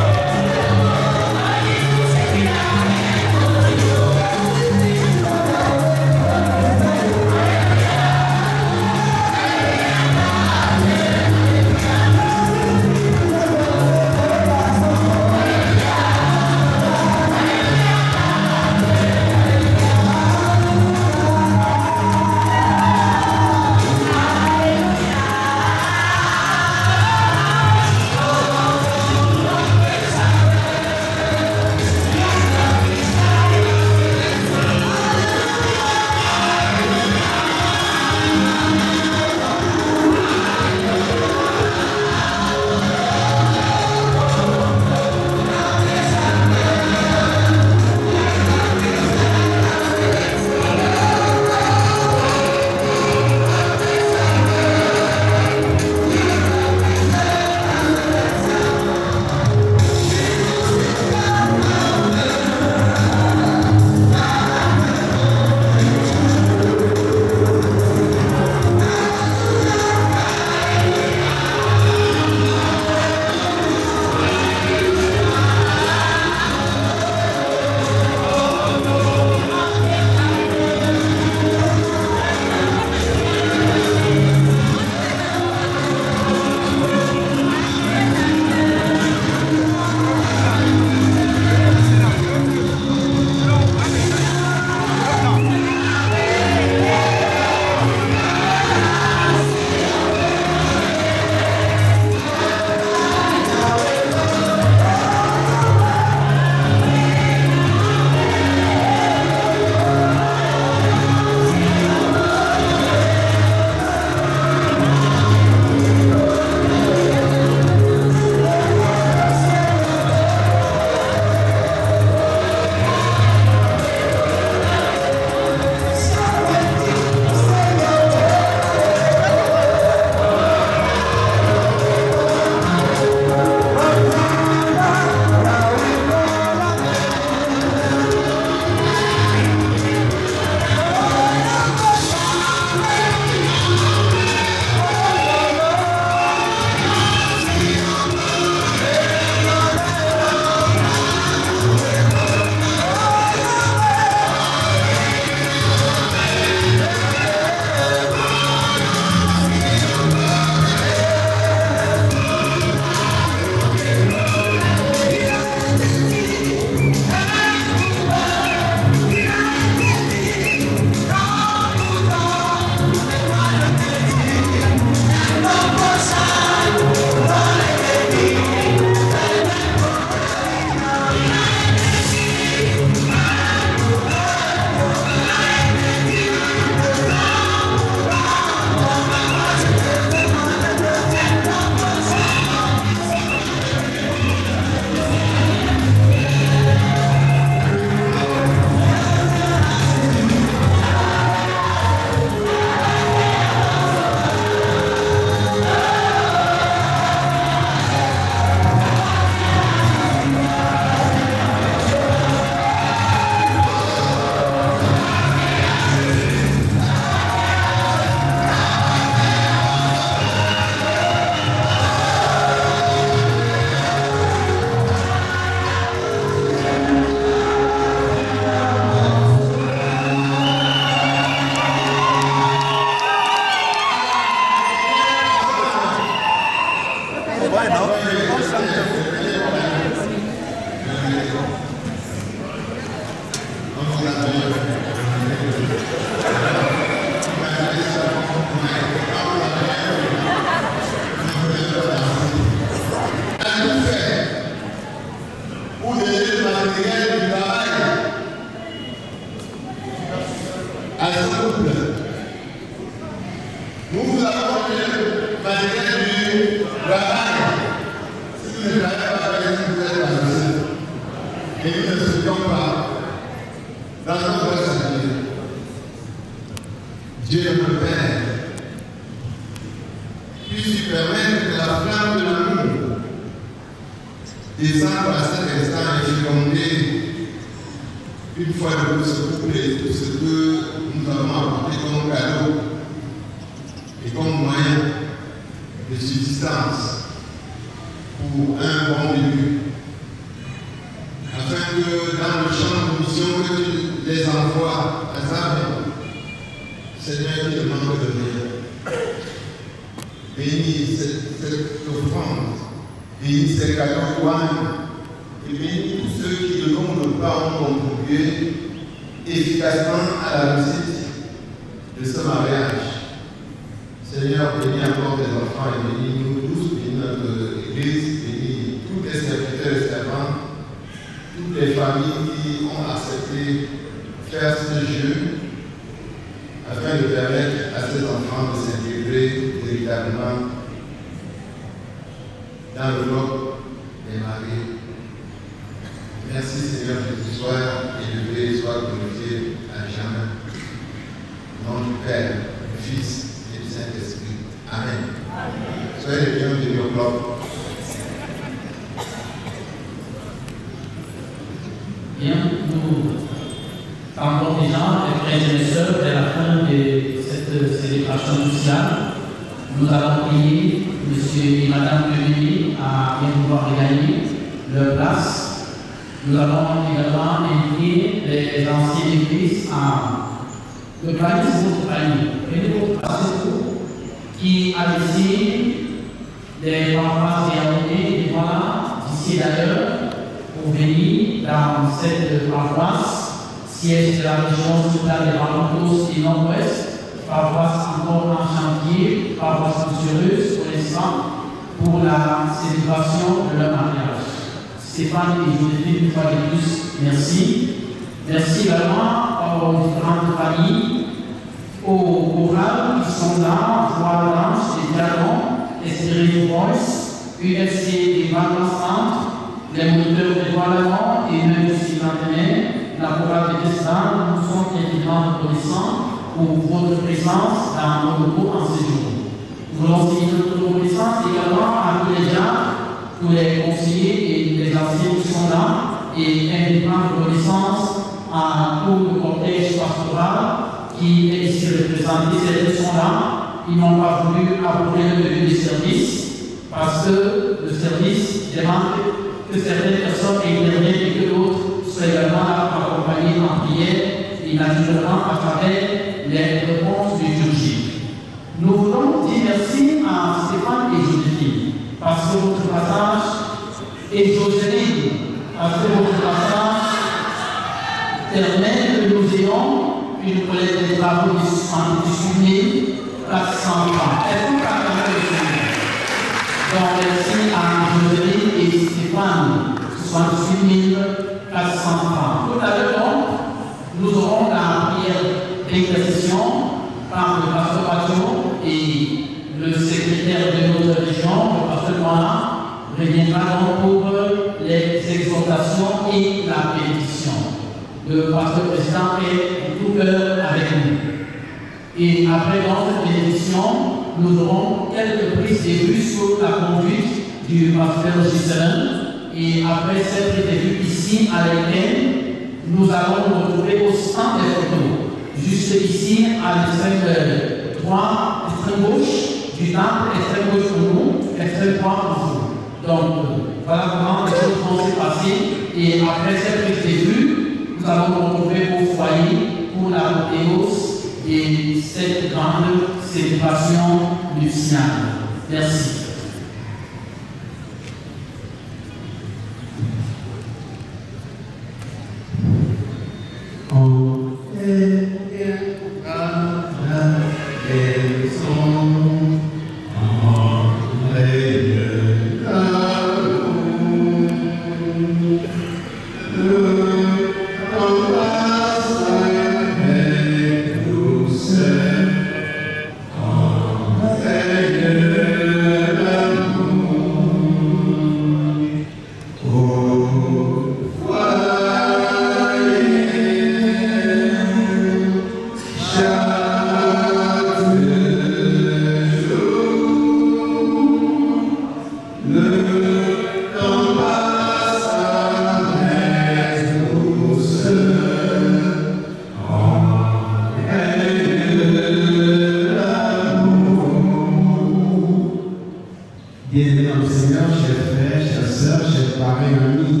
Bien-aimés dans le Seigneur, chers frères, chères sœurs, chers parents et amis,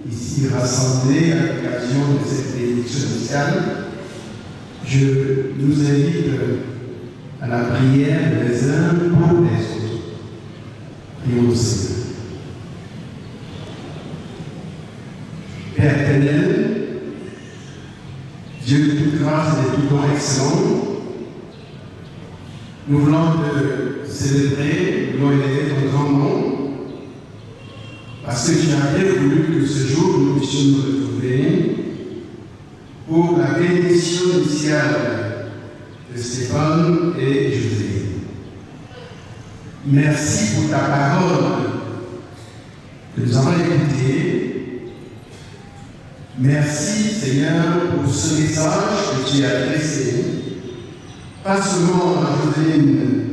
ici rassemblés à l'occasion de cette bénédiction initiale, je nous invite à la prière les uns pour les autres. Prions au Seigneur. Père éternel, Dieu de toute grâce et de tout don excellent, nous voulons te célébrer, nous élever ton grand nom, parce que tu as bien voulu que ce jour nous puissions nous retrouver pour la bénédiction initiale de Stéphane et José. Merci pour ta parole que nous avons écoutée. Merci Seigneur pour ce message que tu as adressé, pas seulement à Joselyne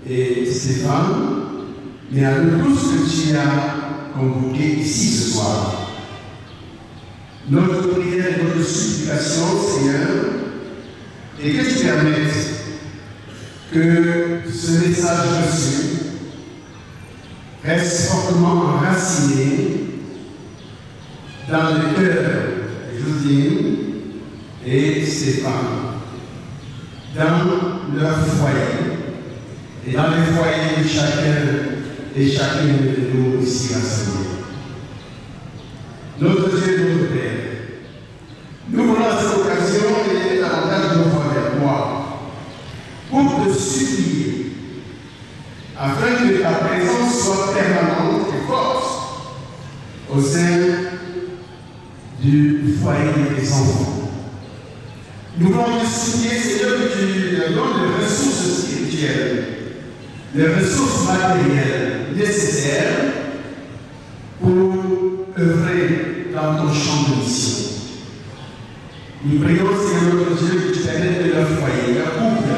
et Stéphane, mais à nous tous que tu as convoqués ici ce soir. Notre prière et notre supplication, Seigneur, est que tu permettes que ce message reçu reste fortement enraciné dans le cœur de Joselyne et Stéphane, dans leur foyer et dans les foyers de chacun et chacune de nous ici rassemblés. Notre Dieu et notre Père, nous voulons à cette occasion aider davantage nos frères et moi pour te supplier afin que ta présence soit permanente et forte au sein du foyer des enfants. Nous voulons te supplier, Seigneur, que tu leur donnes les ressources spirituelles, les ressources matérielles nécessaires pour œuvrer dans ton champ de mission. Nous prions, Seigneur notre Dieu, que tu permettes de leur foyer, leur couple,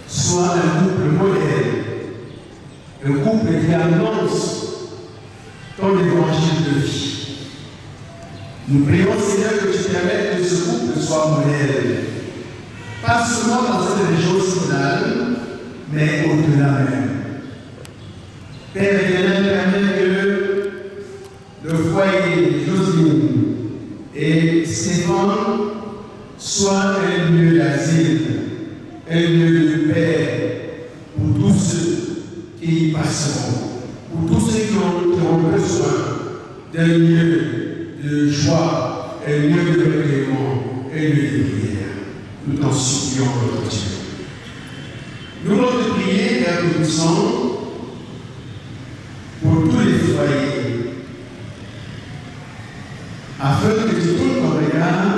soit un couple modèle, un couple qui annonce ton évangile de vie. Nous prions, Seigneur, que tu permettes que ce couple soit modèle, pas seulement dans cette région synodale, mais au-delà même. Père éternel, permets que le foyer de Joselyne et Stéphane soit un lieu d'asile, un lieu de paix pour tous ceux qui y passeront, pour tous ceux qui auront besoin d'un lieu de joie, un lieu de recueillement, un lieu de prière. Nous t'en supplions, notre Dieu. Nous voulons te prier, Père Tout-Puissant, pour tous les foyers, afin que tu tournes ton regard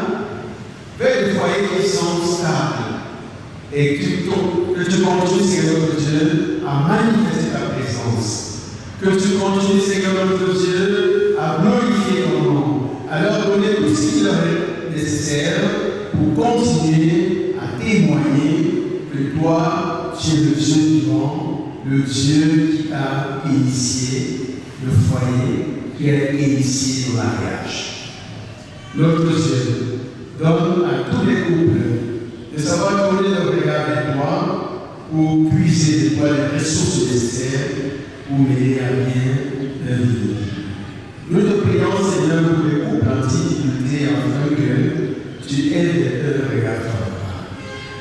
vers les foyers qui sont stables et que tu continues, Seigneur notre Dieu, à manifester ta présence. Que tu continues, Seigneur notre Dieu, à glorifier ton nom, à leur donner tout ce qui leur est nécessaire pour continuer à témoigner que toi, tu es le Dieu vivant, le Dieu qui a initié le foyer, qui a initié le mariage. Notre Dieu, donne à tous les couples de savoir tourner leur regard vers toi pour puiser de toi les ressources nécessaires pour mener à bien leur vie. Nous te prions, Seigneur, pour les couples en difficulté, afin que tu aides leur regard favorable.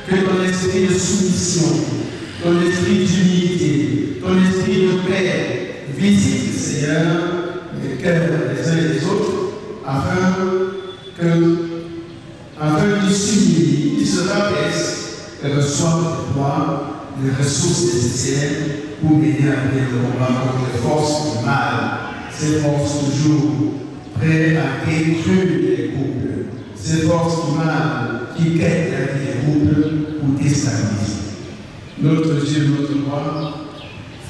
Que ton esprit de soumission, ton esprit d'humilité, ton esprit de paix visite, Seigneur, les cœurs les uns et les autres, afin qu'ils s'humilient, qu'ils se rabaissent et reçoivent de toi les ressources nécessaires pour mener à bien le combat contre les forces du mal, ces forces toujours prêtes à détruire les couples, ces forces du mal qui quittent la vie des couples pour déstabiliser. Notre Dieu, notre roi,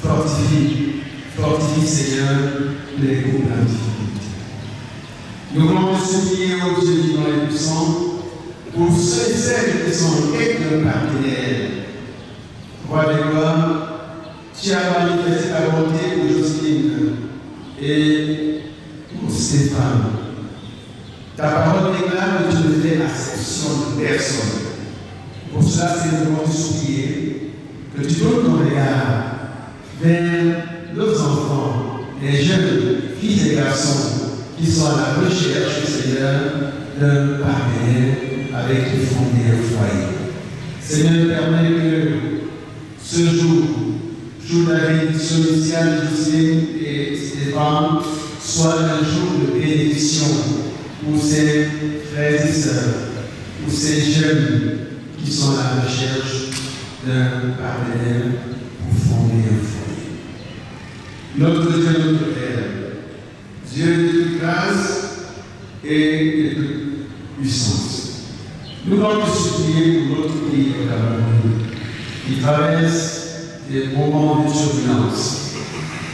fortifie, Seigneur, les couples en difficulté. Nous voulons te supplier au Dieu vivant et puissant pour ceux et celles qui sont quelques partenaires. Roi des gloires, tu as manifesté ta volonté pour Joselyne et pour Stéphane. Ta parole déclare que tu ne fais acception de personne. Pour cela, c'est nous te supplier que tu donnes ton regard vers nos enfants, les jeunes filles et garçons qui sont à la recherche, Seigneur, d'un partenaire avec qui fonder un foyer. Seigneur, permet que ce jour, jour de la bénédiction initiale, Jocelyne et Stéphane, soit un jour de bénédiction pour ces frères et sœurs, pour ces jeunes qui sont à la recherche d'un partenaire pour fonder un foyer. Notre Dieu, notre Père, Dieu de toute grâce et de toute puissance, nous voulons te supplier pour notre pays au Cameroun, qui traverse des moments de turbulence.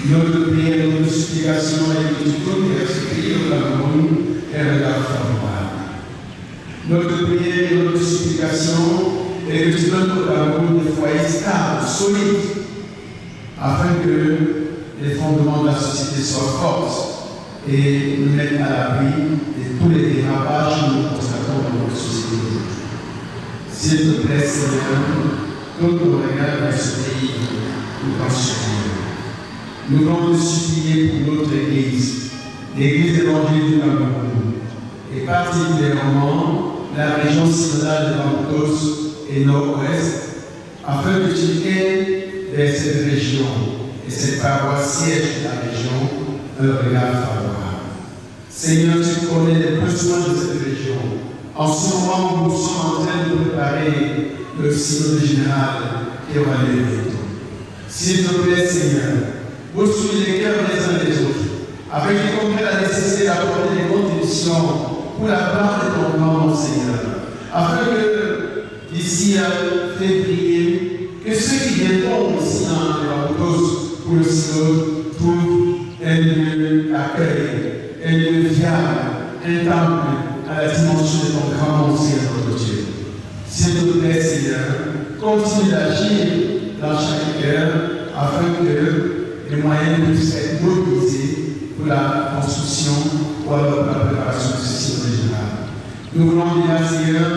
Notre prière, notre supplication est que tu donnes à ce pays au Cameroun un regard favorable. Notre prière, notre supplication est que tu donnes au Cameroun des foyers stables, solides, afin que les fondements de la société soient forts et nous mettent à l'abri de tous les dérapages que nous constatons dans notre société aujourd'hui. S'il te plaît, Seigneur, donne ton regard vers ce pays, nous t'en supplions. Nous voulons te supplier pour notre Église, l'Église évangélique du Cameroun, et particulièrement la région synodale de Bantos et Nord-Ouest, afin que tu aies vers cette région et cette paroisse siège de la région un regard favorable. Seigneur, tu connais les besoins de cette région. En ce moment où nous sommes en train de préparer le synode général qui aura lieu bientôt. S'il te plaît, Seigneur, bouscule les cœurs les uns des autres, afin qu'ils comprennent la nécessité d'apporter des contributions pour la part de ton nom, Seigneur, afin que d'ici à février, que ceux qui viendront ici dans les Bantos pour le synode trouvent un lieu d'accueil, un lieu fiable, un temple à la dimension de ton grand nom, Seigneur notre Dieu. S'il te plaît, Seigneur, continue d'agir dans chaque cœur afin que les moyens puissent être mobilisés pour la construction ou alors pour la préparation de ce synode général. Nous voulons bien, Seigneur,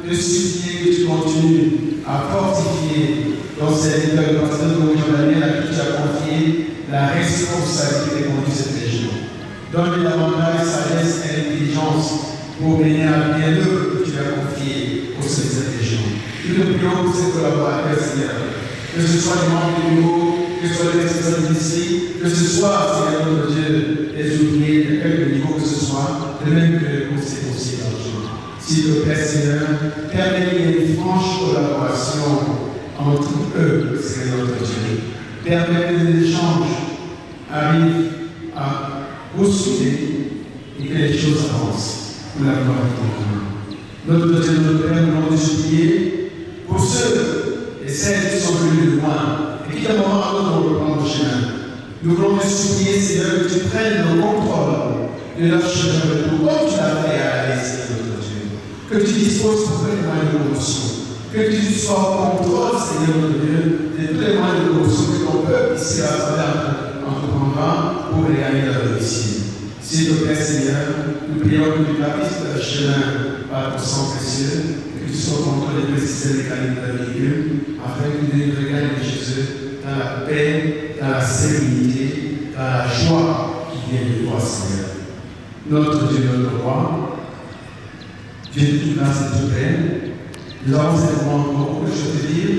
te supplier que tu continues à fortifier dans cette école de pasteur de à qui tu as confié la responsabilité de conduire cette région. Donne-lui davantage sagesse et intelligence pour mener à bien l'œuvre que tu as confiée au sein de cette région. Nous te prions pour ces collaborateurs, Seigneur, que ce soit les membres du bureau, que ce soit les responsables d'ici, que ce soit, Seigneur notre Dieu, les ouvriers, de quelque niveau que ce soit, de même que le conseil d'argent. S'il te plaît, Seigneur, permets qu'il y ait une franche collaboration entre eux, Seigneur notre Dieu. Permets que les échanges arrivent à bousculer et que les choses avancent pour la gloire de ton nom. Notre Dieu, notre Père, nous voulons te supplier pour ceux et celles qui sont venus de loin et qui d'un moment à l'autre vont reprendre le chemin. Nous voulons te supplier, Seigneur, que tu prennes le contrôle de leur chemin de retour, comme tu l'as fait à la Seigneur notre Dieu. Que tu disposes pour tous les moyens de locomotion. Que tu sois au contrôle, Seigneur notre Dieu, de tous les moyens de locomotion que ton peuple ici à travers entreprendra pour réaliser la réussite. S'il te plaît, Seigneur, nous prions que tu gravisses le chemin par ton sang précieux, que tu sois au contrôle des précisions mécaniques de la véhicule, afin que nous regagnons chez eux dans la paix, dans la sérénité, dans la joie qui vient de toi, Seigneur. Notre Dieu, notre roi, Dieu de toute grâce et de toute paix, nous avons simplement beaucoup de choses à dire,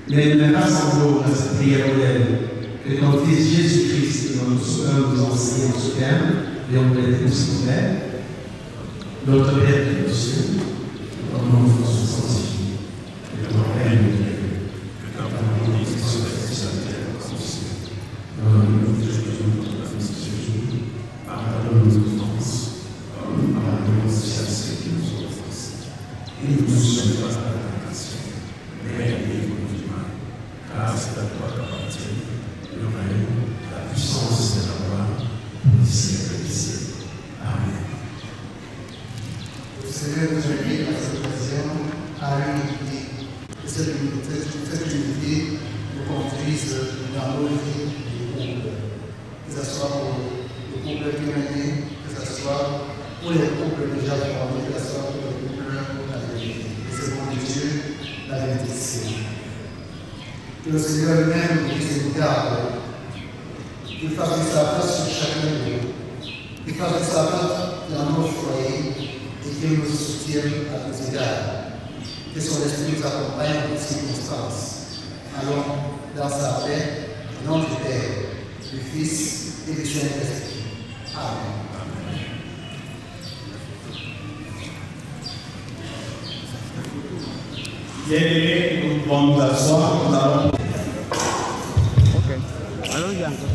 mais nous rassemblons dans cette prière modèle que ton Fils Jésus-Christ, notre Sauveur, nous enseigne en ce terme, et on peut être s'il vous plaît. Notre Père qui est aux cieux, que ton nom soit sanctifié, que ton règne vienne, que ton volonté soit faite sur la terre comme au ciel. Donne-nous aujourd'hui notre pain de ce jour, pardonne-nous nos offenses, comme nous pardonnons aussi à ceux qui nous ont offensés. Et ne nous soumets pas à la tentation, mais délivre-nous du mal, car c'est à toi qu'appartient le règne, la puissance et la gloire, pour les siècles des siècles. Amen. Le Seigneur nous invite à cette occasion à l'unité. Et cette unité nous conduise dans nos vies de couple. Que ce soit pour le couple féminin, que ce soit pour les couples déjà formés, que ce soit pour les couples avec et c'est bon de Dieu, la bénédiction. Que le Seigneur lui-même nous garde qu'il fasse de sa place sur chacun de nous, qu'il fasse de sa place dans nos foyers et qu'il nous soutienne à tous égards. Que son esprit nous accompagne en toutes circonstances. Allons dans sa paix, au nom du Père, du Fils et du Saint-Esprit. Amen. Bien-aimés, nous pouvons nous asseoir, nous allons... Ok. Allons-y encore.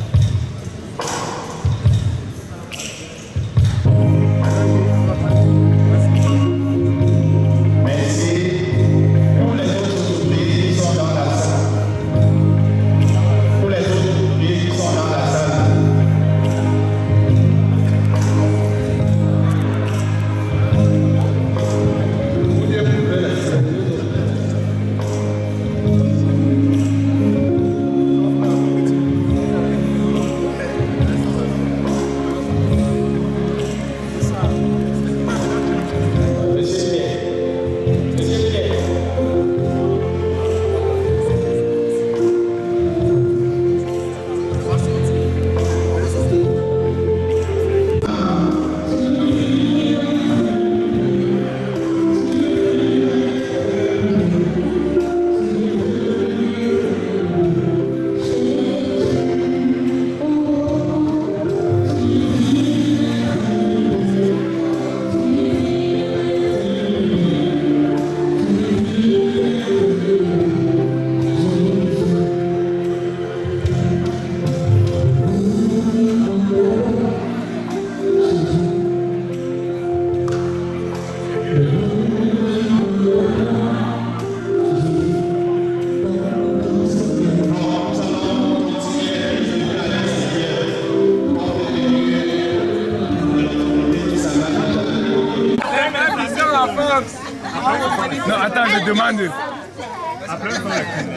Non, attends, je demande.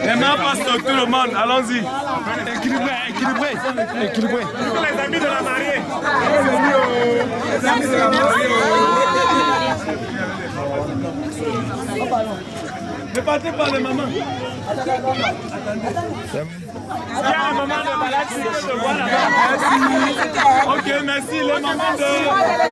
Les mains passent sur tout le monde, allons-y. Équilibré, équilibré, équilibré. Les amis de la mariée. Les amis de la mariée. Ne partez pas les mamans. Il y a un moment de balade, si je vois là-bas. Ok, merci, les mamans de...